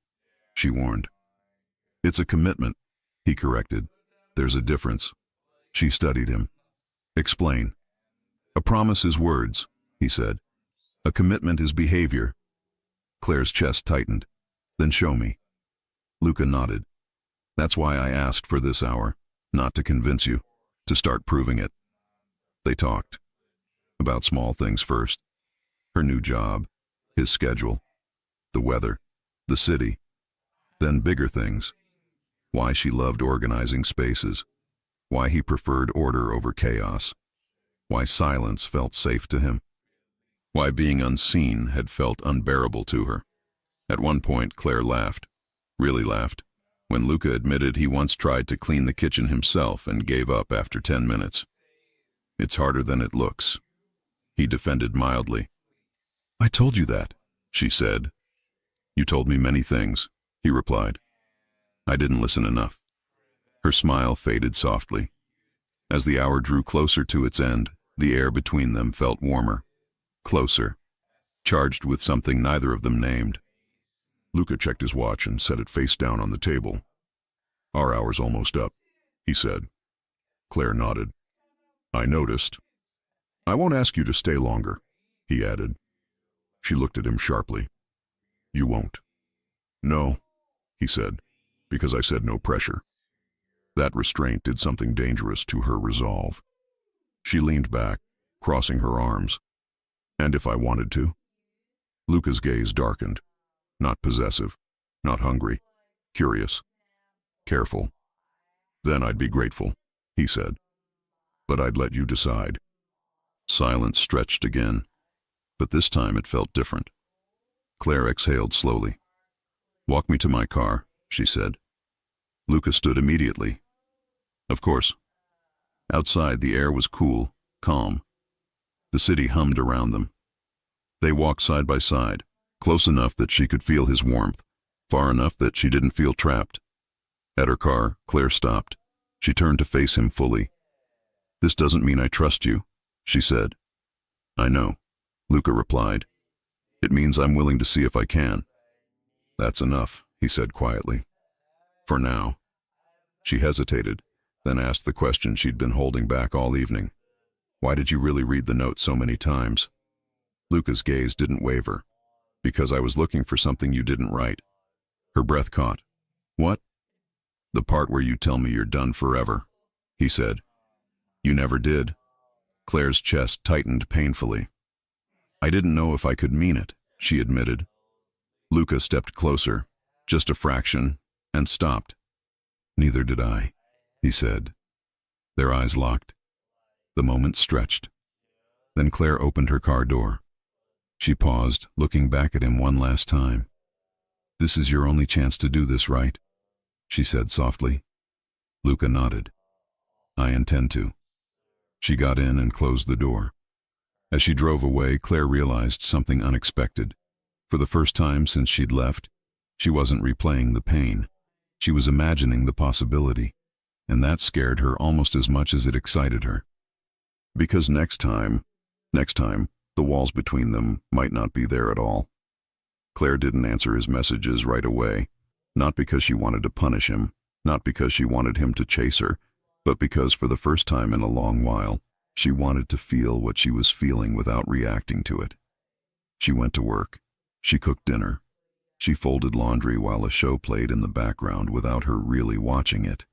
Speaker 1: she warned. It's a commitment, he corrected. There's a difference. She studied him. Explain. A promise is words, he said. A commitment is behavior. Claire's chest tightened. Then show me. Luca nodded. That's why I asked for this hour, not to convince you, to start proving it. They talked. About small things first. Her new job, his schedule, the weather, the city. Then bigger things. Why she loved organizing spaces. Why he preferred order over chaos. Why silence felt safe to him. Why being unseen had felt unbearable to her. At one point, Claire laughed. Really laughed. When Luca admitted he once tried to clean the kitchen himself and gave up after 10 minutes. It's harder than it looks, he defended mildly. I told you that, she said. You told me many things, he replied. I didn't listen enough. Her smile faded softly. As the hour drew closer to its end, the air between them felt warmer. Closer. Charged with something neither of them named. Luca checked his watch and set it face down on the table. Our hour's almost up, he said. Claire nodded. I noticed. I won't ask you to stay longer, he added. She looked at him sharply. You won't. No, he said, because I said no pressure. That restraint did something dangerous to her resolve. She leaned back, crossing her arms. And if I wanted to? Luca's gaze darkened. Not possessive, not hungry, curious, careful. Then I'd be grateful, he said. But I'd let you decide. Silence stretched again, but this time it felt different. Claire exhaled slowly. Walk me to my car, she said. Luca stood immediately. Of course. Outside the air was cool, calm. The city hummed around them. They walked side by side, close enough that she could feel his warmth, far enough that she didn't feel trapped. At her car, Claire stopped. She turned to face him fully. This doesn't mean I trust you, she said. I know, Luca replied. It means I'm willing to see if I can. That's enough, he said quietly. For now. She hesitated, then asked the question she'd been holding back all evening. Why did you really read the note so many times? Luca's gaze didn't waver. Because I was looking for something you didn't write. Her breath caught. What? The part where you tell me you're done forever, he said. You never did. Claire's chest tightened painfully. I didn't know if I could mean it, she admitted. Luca stepped closer, just a fraction, and stopped. Neither did I, he said. Their eyes locked. The moment stretched. Then Claire opened her car door. She paused, looking back at him one last time. This is your only chance to do this, right? She said softly. Luca nodded. I intend to. She got in and closed the door. As she drove away, Claire realized something unexpected. For the first time since she'd left, she wasn't replaying the pain. She was imagining the possibility, and that scared her almost as much as it excited her. Because next time, the walls between them might not be there at all. Claire didn't answer his messages right away, not because she wanted to punish him, not because she wanted him to chase her, but because for the first time in a long while, she wanted to feel what she was feeling without reacting to it. She went to work. She cooked dinner. She folded laundry while a show played in the background without her really watching it.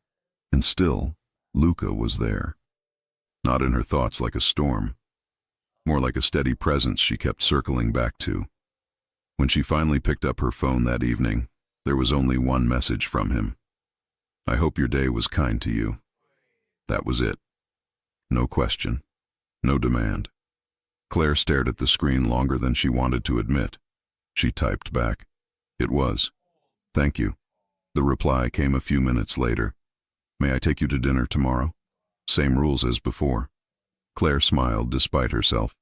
Speaker 1: And still, Luca was there. Not in her thoughts like a storm. More like a steady presence she kept circling back to. When she finally picked up her phone that evening, there was only one message from him. I hope your day was kind to you. That was it. No question. No demand. Claire stared at the screen longer than she wanted to admit. She typed back. It was. Thank you. The reply came a few minutes later. May I take you to dinner tomorrow? Same rules as before. Claire smiled despite herself.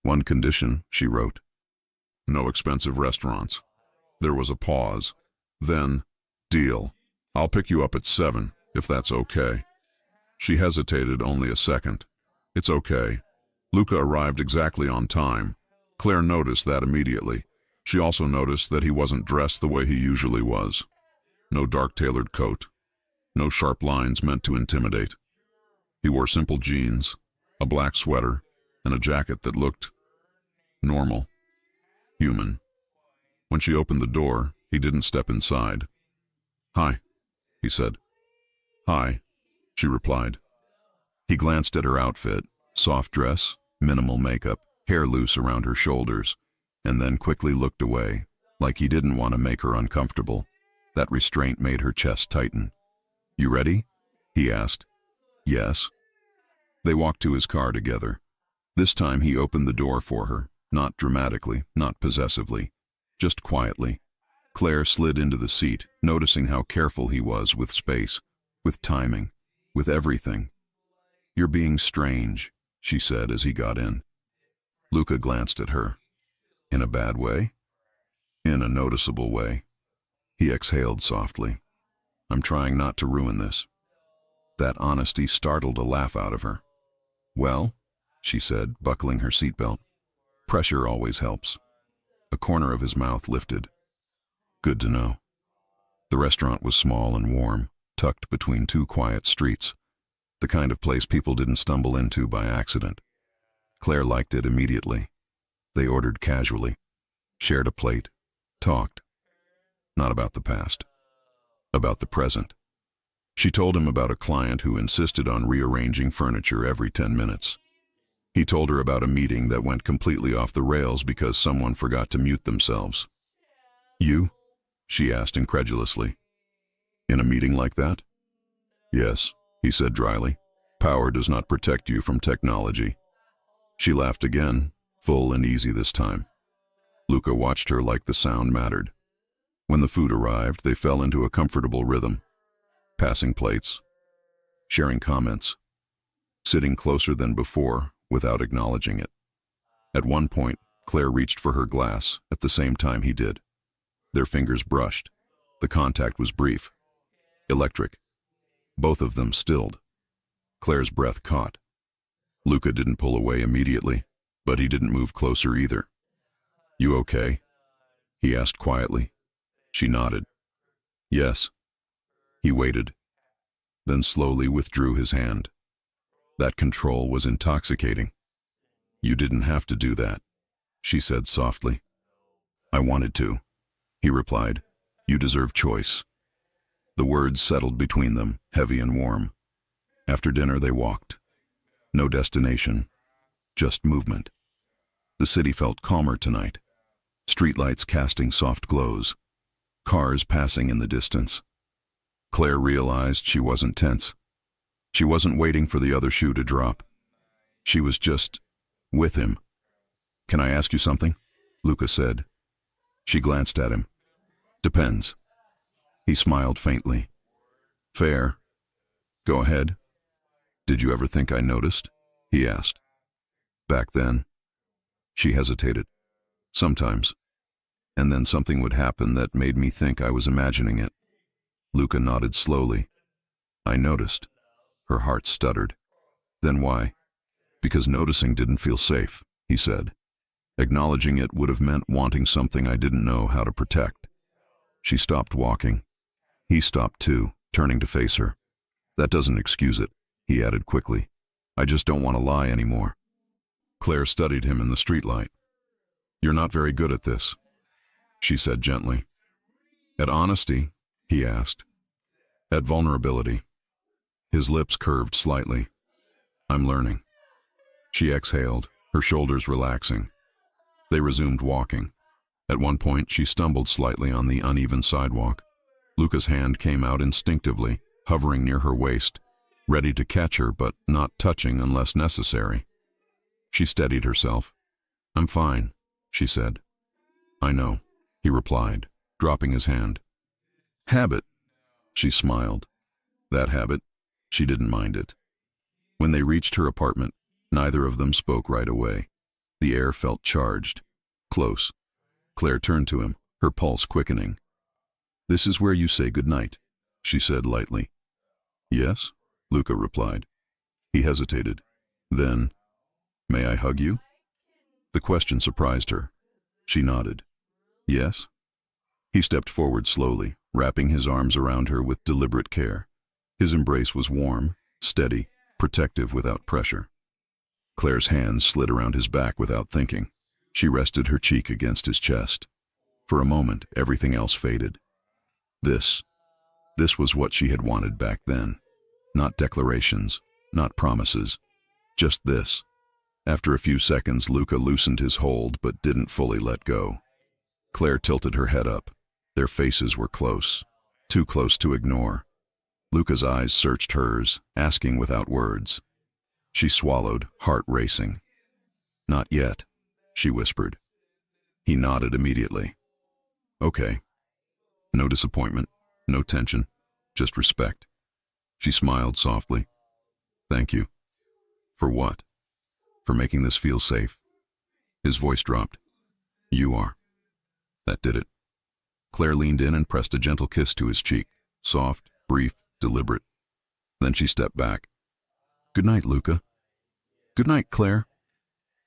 Speaker 1: One condition, she wrote. No expensive restaurants. There was a pause. Then, deal. I'll pick you up at 7, if that's okay. She hesitated only a second. It's okay. Luca arrived exactly on time. Claire noticed that immediately. She also noticed that he wasn't dressed the way he usually was. No dark-tailored coat. No sharp lines meant to intimidate. He wore simple jeans, a black sweater, and a jacket that looked normal, human. When she opened the door, he didn't step inside. Hi, he said. Hi, she replied. He glanced at her outfit, soft dress, minimal makeup, hair loose around her shoulders, and then quickly looked away, like he didn't want to make her uncomfortable. That restraint made her chest tighten. You ready? He asked. Yes. They walked to his car together. This time he opened the door for her, not dramatically, not possessively, just quietly. Claire slid into the seat, noticing how careful he was with space, with timing, with everything. You're being strange, she said as he got in. Luca glanced at her. In a bad way? In a noticeable way. He exhaled softly. I'm trying not to ruin this. That honesty startled a laugh out of her. Well, she said, buckling her seatbelt. Pressure always helps. A corner of his mouth lifted. Good to know. The restaurant was small and warm, tucked between two quiet streets, the kind of place people didn't stumble into by accident. Claire liked it immediately. They ordered casually, shared a plate, talked. Not about the past. About the present. She told him about a client who insisted on rearranging furniture every 10 minutes. He told her about a meeting that went completely off the rails because someone forgot to mute themselves. You? She asked incredulously. In a meeting like that? Yes, he said dryly. Power does not protect you from technology. She laughed again, full and easy this time. Luca watched her like the sound mattered. When the food arrived, they fell into a comfortable rhythm. Passing plates, sharing comments, sitting closer than before without acknowledging it. At one point, Claire reached for her glass at the same time he did. Their fingers brushed. The contact was brief, electric. Both of them stilled. Claire's breath caught. Luca didn't pull away immediately, but he didn't move closer either. You okay? He asked quietly. She nodded. Yes. He waited, then slowly withdrew his hand. That control was intoxicating. You didn't have to do that, she said softly. I wanted to, he replied. You deserve choice. The words settled between them, heavy and warm. After dinner they walked. No destination, just movement. The city felt calmer tonight. Streetlights casting soft glows. Cars passing in the distance. Claire realized she wasn't tense. She wasn't waiting for the other shoe to drop. She was just with him. Can I ask you something? Luca said. She glanced at him. Depends. He smiled faintly. Fair. Go ahead. Did you ever think I noticed? He asked. Back then. She hesitated. Sometimes. And then something would happen that made me think I was imagining it. Luca nodded slowly. I noticed. Her heart stuttered. Then why? Because noticing didn't feel safe, he said. Acknowledging it would have meant wanting something I didn't know how to protect. She stopped walking. He stopped too, turning to face her. That doesn't excuse it, he added quickly. I just don't want to lie anymore. Claire studied him in the streetlight. You're not very good at this, she said gently. At honesty? He asked. At vulnerability. His lips curved slightly. I'm learning. She exhaled, her shoulders relaxing. They resumed walking. At one point, she stumbled slightly on the uneven sidewalk. Luca's hand came out instinctively, hovering near her waist, ready to catch her but not touching unless necessary. She steadied herself. "I'm fine," she said. "I know," he replied, dropping his hand. "Habit," she smiled. That habit, she didn't mind it. When they reached her apartment, neither of them spoke right away. The air felt charged, close. Claire turned to him, her pulse quickening. "This is where you say goodnight," she said lightly. "Yes," Luca replied. He hesitated. Then, "May I hug you?" The question surprised her. She nodded. "Yes?" He stepped forward slowly, wrapping his arms around her with deliberate care. His embrace was warm, steady, protective without pressure. Claire's hands slid around his back without thinking. She rested her cheek against his chest. For a moment, everything else faded. This was what she had wanted back then. Not declarations, not promises. Just this. After a few seconds, Luca loosened his hold but didn't fully let go. Claire tilted her head up. Their faces were close, too close to ignore. Luca's eyes searched hers, asking without words. She swallowed, heart racing. "Not yet," she whispered. He nodded immediately. "Okay." No disappointment, no tension, just respect. She smiled softly. "Thank you." "For what?" "For making this feel safe." His voice dropped. "You are." That did it. Claire leaned in and pressed a gentle kiss to his cheek, soft, brief, deliberate. Then she stepped back. "Good night, Luca." "Good night, Claire."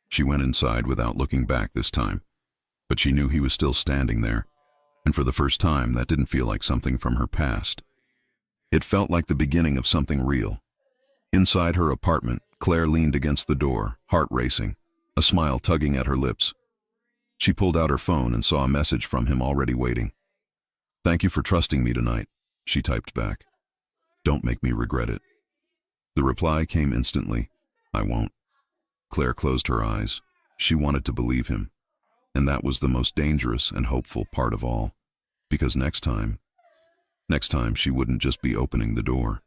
Speaker 1: She went inside without looking back this time, but she knew he was still standing there, and for the first time that didn't feel like something from her past. It felt like the beginning of something real. Inside her apartment, Claire leaned against the door, heart racing, a smile tugging at her lips. She pulled out her phone and saw a message from him already waiting. "Thank you for trusting me tonight," she typed back. "Don't make me regret it." The reply came instantly. "I won't." Claire closed her eyes. She wanted to believe him. And that was the most dangerous and hopeful part of all. Because next time she wouldn't just be opening the door.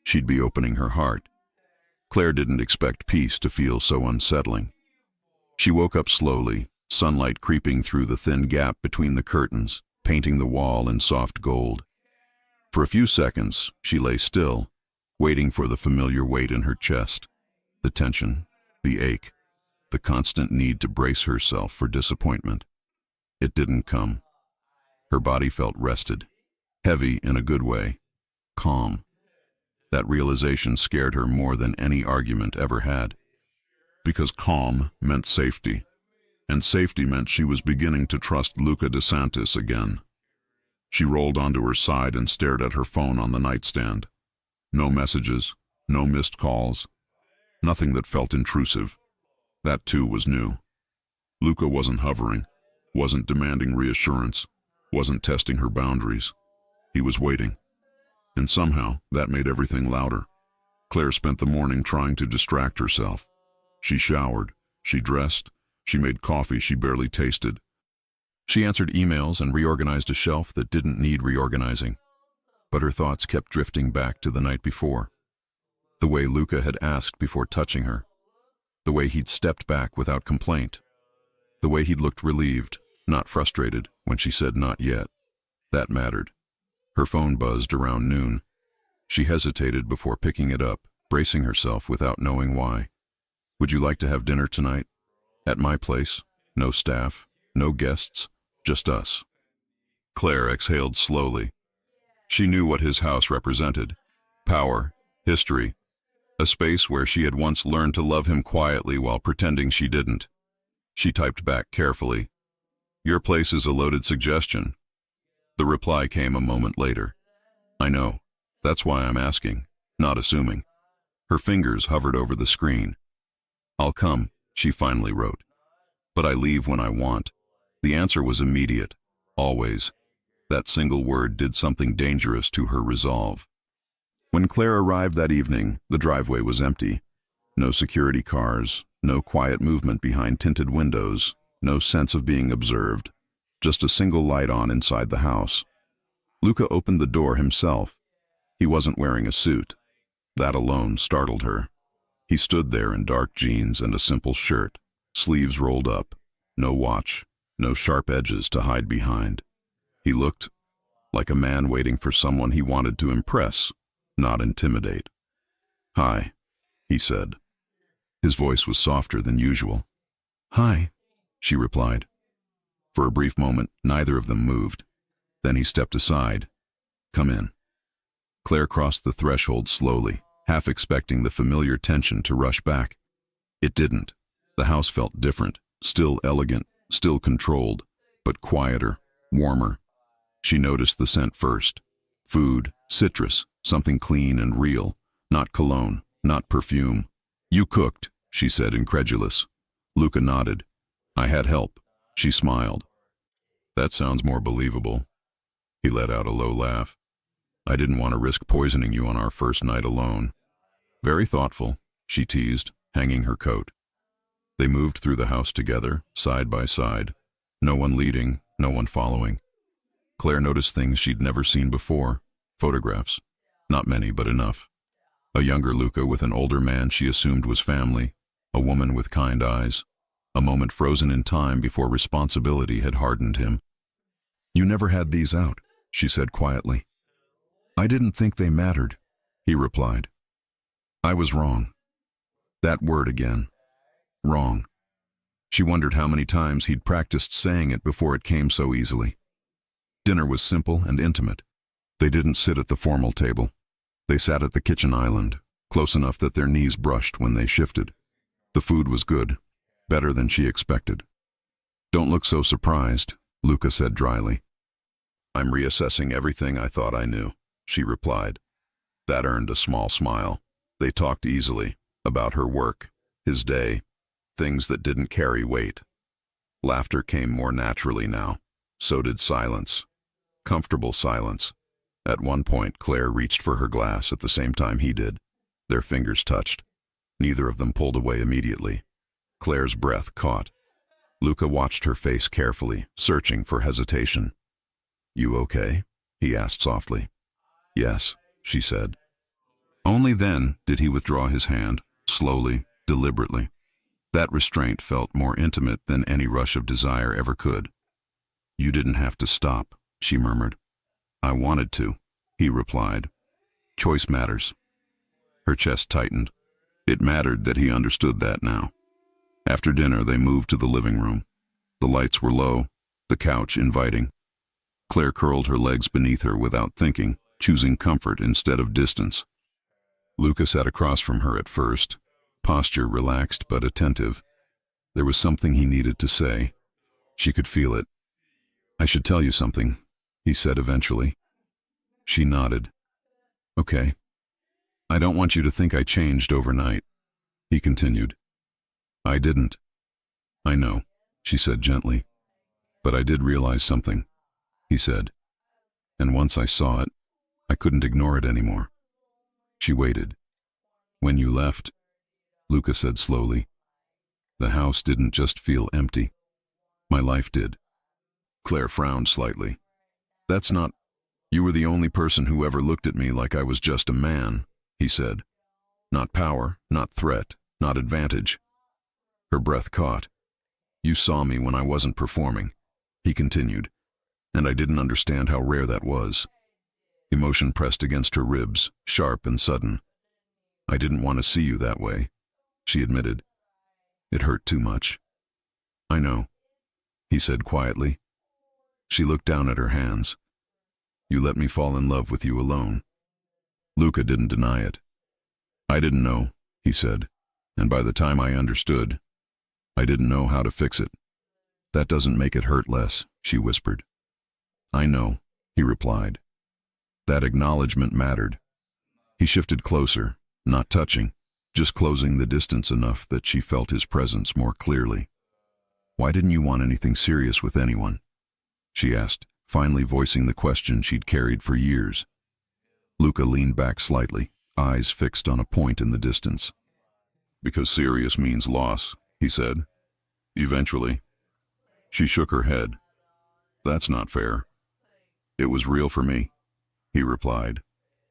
Speaker 1: She'd be opening her heart. Claire didn't expect peace to feel so unsettling. She woke up slowly, sunlight creeping through the thin gap between the curtains, painting the wall in soft gold. For a few seconds, she lay still, waiting for the familiar weight in her chest, the tension, the ache, the constant need to brace herself for disappointment. It didn't come. Her body felt rested, heavy in a good way, calm. That realization scared her more than any argument ever had. Because calm meant safety, and safety meant she was beginning to trust Luca DeSantis again. She rolled onto her side and stared at her phone on the nightstand. No messages, no missed calls, nothing that felt intrusive. That too was new. Luca wasn't hovering, wasn't demanding reassurance, wasn't testing her boundaries. He was waiting. And somehow, that made everything louder. Claire spent the morning trying to distract herself. She showered, she dressed, she made coffee she barely tasted. She answered emails and reorganized a shelf that didn't need reorganizing. But her thoughts kept drifting back to the night before. The way Luca had asked before touching her. The way he'd stepped back without complaint. The way he'd looked relieved, not frustrated, when she said not yet. That mattered. Her phone buzzed around noon. She hesitated before picking it up, bracing herself without knowing why. "Would you like to have dinner tonight? At my place. No staff, no guests, just us." Claire exhaled slowly. She knew what his house represented. Power, history, a space where she had once learned to love him quietly while pretending she didn't. She typed back carefully. "Your place is a loaded suggestion." The reply came a moment later. "I know. That's why I'm asking, not assuming." Her fingers hovered over the screen. "I'll come," she finally wrote. "But I leave when I want." The answer was immediate, always. That single word did something dangerous to her resolve. When Claire arrived that evening, the driveway was empty. No security cars, no quiet movement behind tinted windows, no sense of being observed. Just a single light on inside the house. Luca opened the door himself. He wasn't wearing a suit. That alone startled her. He stood there in dark jeans and a simple shirt, sleeves rolled up, no watch, no sharp edges to hide behind. He looked like a man waiting for someone he wanted to impress, not intimidate. "Hi," he said. His voice was softer than usual. "Hi," she replied. For a brief moment, neither of them moved. Then he stepped aside. "Come in." Claire crossed the threshold slowly, half expecting the familiar tension to rush back. It didn't. The house felt different, still elegant, still controlled, but quieter, warmer. She noticed the scent first. Food, citrus, something clean and real, not cologne, not perfume. "You cooked," she said, incredulous. Luca nodded. "I had help." She smiled. "That sounds more believable." He let out a low laugh. "I didn't want to risk poisoning you on our first night alone." "Very thoughtful," she teased, hanging her coat. They moved through the house together, side by side. No one leading, no one following. Claire noticed things she'd never seen before. Photographs. Not many, but enough. A younger Luca with an older man she assumed was family. A woman with kind eyes. A moment frozen in time before responsibility had hardened him. "You never had these out," she said quietly. "I didn't think they mattered," he replied. "I was wrong." That word again. Wrong. She wondered how many times he'd practiced saying it before it came so easily. Dinner was simple and intimate. They didn't sit at the formal table. They sat at the kitchen island, close enough that their knees brushed when they shifted. The food was good, better than she expected. "Don't look so surprised," Luca said dryly. "I'm reassessing everything I thought I knew," she replied. That earned a small smile. They talked easily, about her work, his day, things that didn't carry weight. Laughter came more naturally now. So did silence. Comfortable silence. At one point, Claire reached for her glass at the same time he did. Their fingers touched. Neither of them pulled away immediately. Claire's breath caught. Luca watched her face carefully, searching for hesitation. "You okay?" he asked softly. "Yes," she said. Only then did he withdraw his hand, slowly, deliberately. That restraint felt more intimate than any rush of desire ever could. "You didn't have to stop," she murmured. "I wanted to," he replied. "Choice matters." Her chest tightened. It mattered that he understood that now. After dinner, they moved to the living room. The lights were low, the couch inviting. Claire curled her legs beneath her without thinking, choosing comfort instead of distance. Luca sat across from her at first, posture relaxed but attentive. There was something he needed to say. She could feel it. "I should tell you something," he said eventually. She nodded. "Okay. I don't want you to think I changed overnight," he continued. "I didn't." "I know," she said gently. "But I did realize something," he said. "And once I saw it, I couldn't ignore it anymore." She waited. "When you left," Luca said slowly, "the house didn't just feel empty. My life did." Claire frowned slightly. "That's not... You were the only person who ever looked at me like I was just a man," he said. "Not power, not threat, not advantage." Her breath caught. "You saw me when I wasn't performing," he continued, "and I didn't understand how rare that was." Emotion pressed against her ribs, sharp and sudden. "I didn't want to see you that way," she admitted. "It hurt too much." "I know," he said quietly. She looked down at her hands. "You let me fall in love with you alone." Luca didn't deny it. "I didn't know," he said, "and by the time I understood, I didn't know how to fix it." "That doesn't make it hurt less," she whispered. "I know," he replied. That acknowledgement mattered. He shifted closer, not touching, just closing the distance enough that she felt his presence more clearly. "Why didn't you want anything serious with anyone?" she asked, finally voicing the question she'd carried for years. Luca leaned back slightly, eyes fixed on a point in the distance. "Because serious means loss," he said. "Eventually." She shook her head. "That's not fair." "It was real for me," he replied.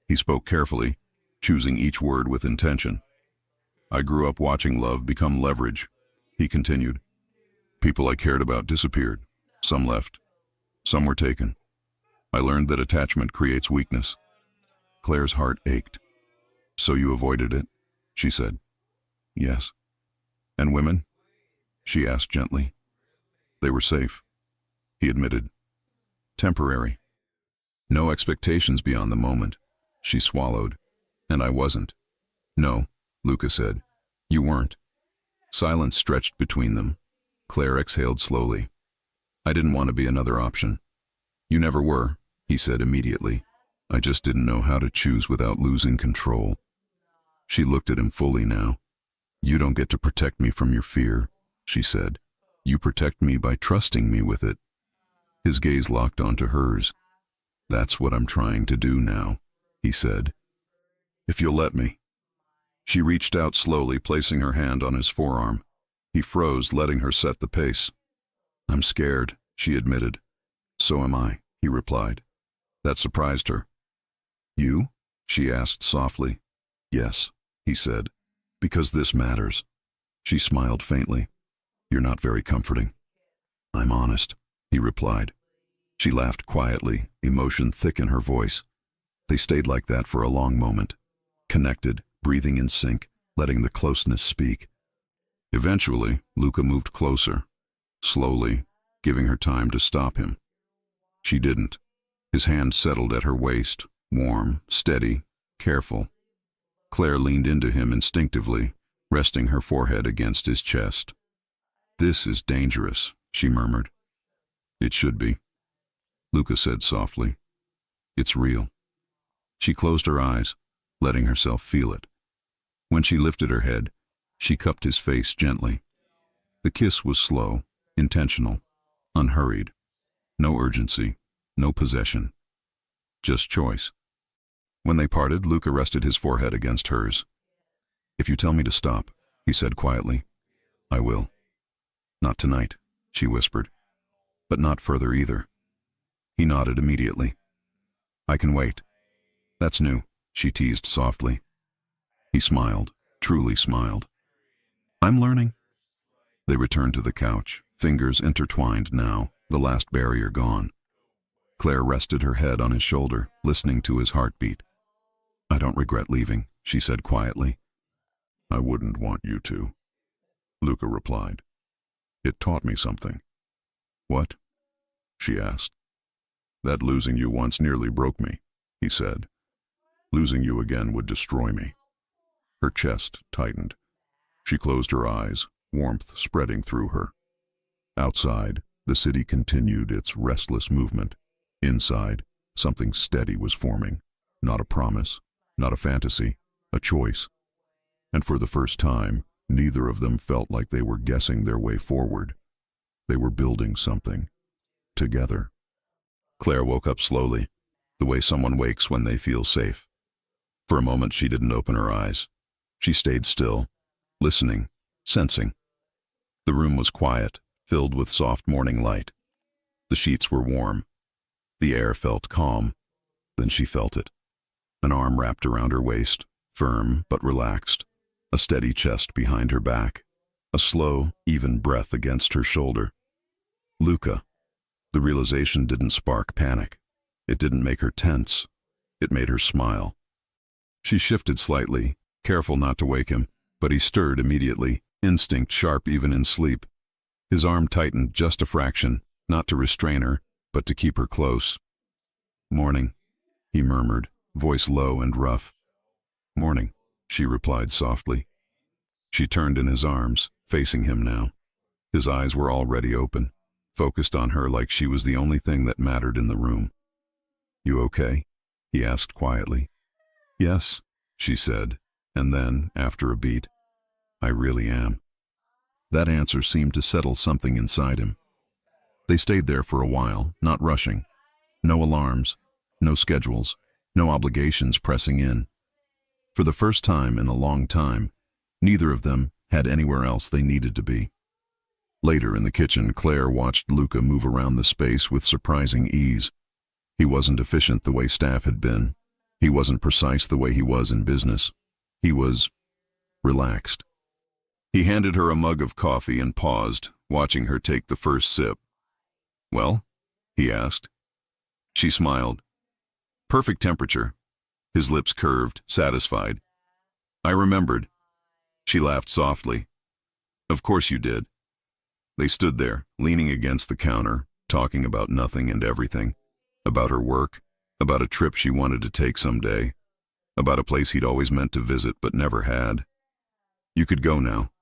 Speaker 1: He spoke carefully, choosing each word with intention. I grew up watching love become leverage, he continued. People I cared about disappeared. Some left. Some were taken. I learned that attachment creates weakness. Claire's heart ached. So you avoided it? She said. Yes. And women? She asked gently. They were safe, he admitted. Temporary. No expectations beyond the moment. She swallowed. And I wasn't. No, Luca said. You weren't. Silence stretched between them. Claire exhaled slowly. I didn't want to be another option. You never were, he said immediately. I just didn't know how to choose without losing control. She looked at him fully now. You don't get to protect me from your fear, she said. You protect me by trusting me with it. His gaze locked onto hers. That's what I'm trying to do now, he said. If you'll let me. She reached out slowly, placing her hand on his forearm. He froze, letting her set the pace. I'm scared, she admitted. So am I, he replied. That surprised her. You? She asked softly. Yes, he said, because this matters. She smiled faintly. You're not very comforting. I'm honest, he replied. She laughed quietly, emotion thick in her voice. They stayed like that for a long moment, connected, breathing in sync, letting the closeness speak. Eventually, Luca moved closer, slowly, giving her time to stop him. She didn't. His hand settled at her waist, warm, steady, careful. Claire leaned into him instinctively, resting her forehead against his chest. This is dangerous, she murmured. It should be, Luca said softly. It's real. She closed her eyes, letting herself feel it. When she lifted her head, she cupped his face gently. The kiss was slow, intentional, unhurried. No urgency, no possession. Just choice. When they parted, Luca rested his forehead against hers. If you tell me to stop, he said quietly, I will. Not tonight, she whispered. But not further either. He nodded immediately. I can wait. That's new, she teased softly. He smiled, truly smiled. I'm learning. They returned to the couch, fingers intertwined now, the last barrier gone. Claire rested her head on his shoulder, listening to his heartbeat. I don't regret leaving, she said quietly. I wouldn't want you to, Luca replied. It taught me something. What? She asked. That losing you once nearly broke me, he said. Losing you again would destroy me. Her chest tightened. She closed her eyes, warmth spreading through her. Outside, the city continued its restless movement. Inside, something steady was forming. Not a promise, not a fantasy, a choice. And for the first time, neither of them felt like they were guessing their way forward. They were building something. Together. Claire woke up slowly, the way someone wakes when they feel safe. For a moment she didn't open her eyes. She stayed still, listening, sensing. The room was quiet, filled with soft morning light. The sheets were warm. The air felt calm. Then she felt it. An arm wrapped around her waist, firm but relaxed. A steady chest behind her back. A slow, even breath against her shoulder. Luca. The realization didn't spark panic. It didn't make her tense. It made her smile. She shifted slightly, careful not to wake him, but he stirred immediately, instinct sharp even in sleep. His arm tightened just a fraction, not to restrain her, but to keep her close. Morning, he murmured, voice low and rough. Morning, she replied softly. She turned in his arms, facing him now. His eyes were already open, focused on her like she was the only thing that mattered in the room. You okay? He asked quietly. Yes, she said, and then, after a beat, I really am. That answer seemed to settle something inside him. They stayed there for a while, not rushing. No alarms, no schedules, no obligations pressing in. For the first time in a long time, neither of them had anywhere else they needed to be. Later in the kitchen, Claire watched Luca move around the space with surprising ease. He wasn't efficient the way staff had been. He wasn't precise the way he was in business. He was relaxed. He handed her a mug of coffee and paused, watching her take the first sip. "Well?" he asked. She smiled. "Perfect temperature." His lips curved, satisfied. "I remembered." She laughed softly. "Of course you did." They stood there, leaning against the counter, talking about nothing and everything. About her work, about a trip she wanted to take someday, about a place he'd always meant to visit but never had. "You could go now,"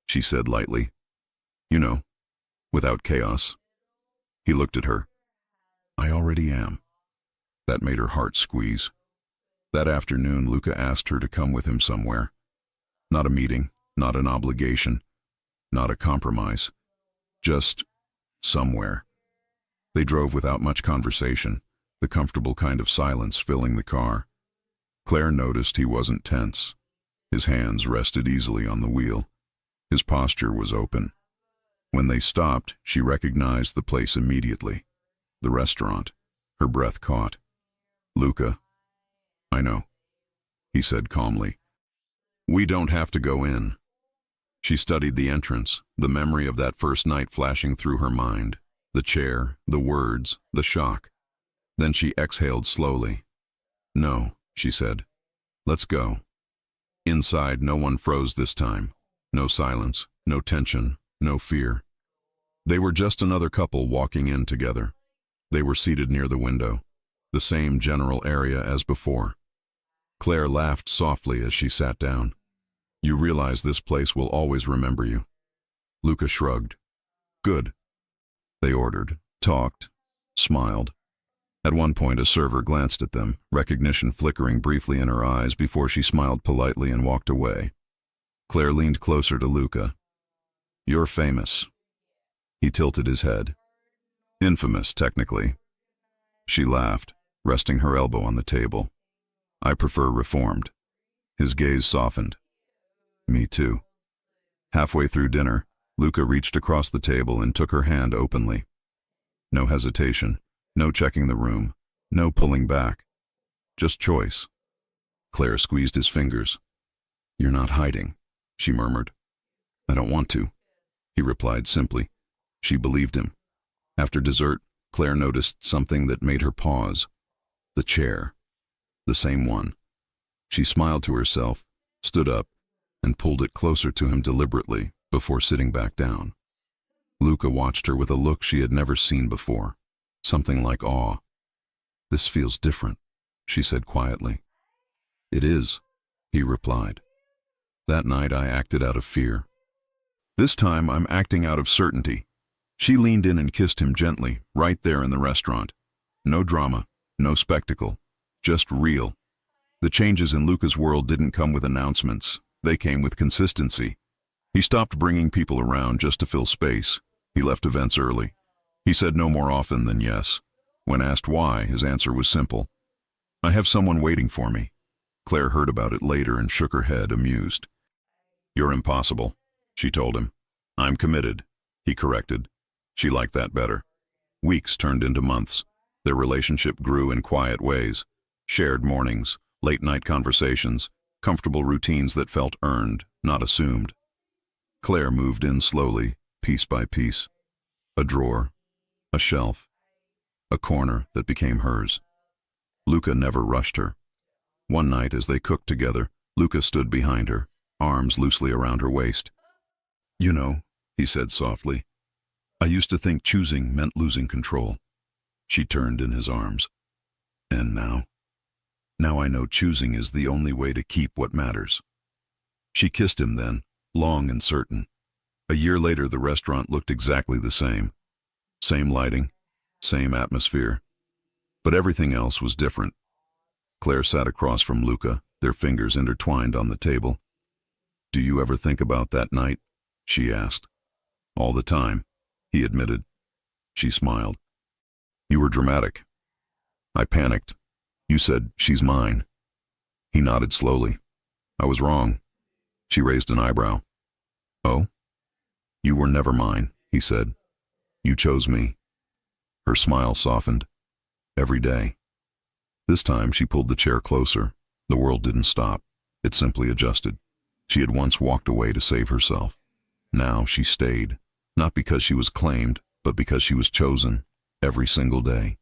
Speaker 1: she said lightly. "You know, without chaos." He looked at her. "I already am." That made her heart squeeze. That afternoon, Luca asked her to come with him somewhere. Not a meeting, not an obligation, not a compromise. Just somewhere. They drove without much conversation, the comfortable kind of silence filling the car. Claire noticed he wasn't tense. His hands rested easily on the wheel. His posture was open. When they stopped, she recognized the place immediately. The restaurant. Her breath caught. "Luca." "I know," he said calmly. "We don't have to go in." She studied the entrance, the memory of that first night flashing through her mind. The chair, the words, the shock. Then she exhaled slowly. "No," she said. "Let's go." Inside, no one froze this time. No silence, no tension, no fear. They were just another couple walking in together. They were seated near the window, the same general area as before. Claire laughed softly as she sat down. "You realize this place will always remember you." Luca shrugged. "Good." They ordered, talked, smiled. At one point, a server glanced at them, recognition flickering briefly in her eyes before she smiled politely and walked away. Claire leaned closer to Luca. "You're famous." He tilted his head. "Infamous, technically." She laughed, resting her elbow on the table. "I prefer reformed." His gaze softened. "Me too." Halfway through dinner, Luca reached across the table and took her hand openly. No hesitation, no checking the room, no pulling back. Just choice. Claire squeezed his fingers. "You're not hiding," she murmured. "I don't want to," he replied simply. She believed him. After dessert, Claire noticed something that made her pause. The chair. The same one. She smiled to herself, stood up, and pulled it closer to him deliberately before sitting back down. Luca watched her with a look she had never seen before, something like awe. "This feels different," she said quietly. "It is," he replied. "That night I acted out of fear. This time I'm acting out of certainty." She leaned in and kissed him gently, right there in the restaurant. No drama, no spectacle, just real. The changes in Luca's world didn't come with announcements. They came with consistency. He stopped bringing people around just to fill space. He left events early. He said no more often than yes. When asked why, his answer was simple. "I have someone waiting for me." Claire heard about it later and shook her head, amused. "You're impossible," she told him. "I'm committed," he corrected. She liked that better. Weeks turned into months. Their relationship grew in quiet ways. Shared mornings, late-night conversations, comfortable routines that felt earned, not assumed. Claire moved in slowly, piece by piece. A drawer, a shelf, a corner that became hers. Luca never rushed her. One night, as they cooked together, Luca stood behind her, arms loosely around her waist. "You know," he said softly, "I used to think choosing meant losing control." She turned in his arms. "And now? Now I know choosing is the only way to keep what matters." She kissed him then, long and certain. A year later, the restaurant looked exactly the same. Same lighting, same atmosphere. But everything else was different. Claire sat across from Luca, their fingers intertwined on the table. "Do you ever think about that night?" she asked. "All the time," he admitted. She smiled. "You were dramatic. I panicked. You said, 'She's mine.'" He nodded slowly. "I was wrong." She raised an eyebrow. "Oh?" "You were never mine," he said. "You chose me." Her smile softened. "Every day." This time she pulled the chair closer. The world didn't stop. It simply adjusted. She had once walked away to save herself. Now she stayed, not because she was claimed, but because she was chosen, every single day.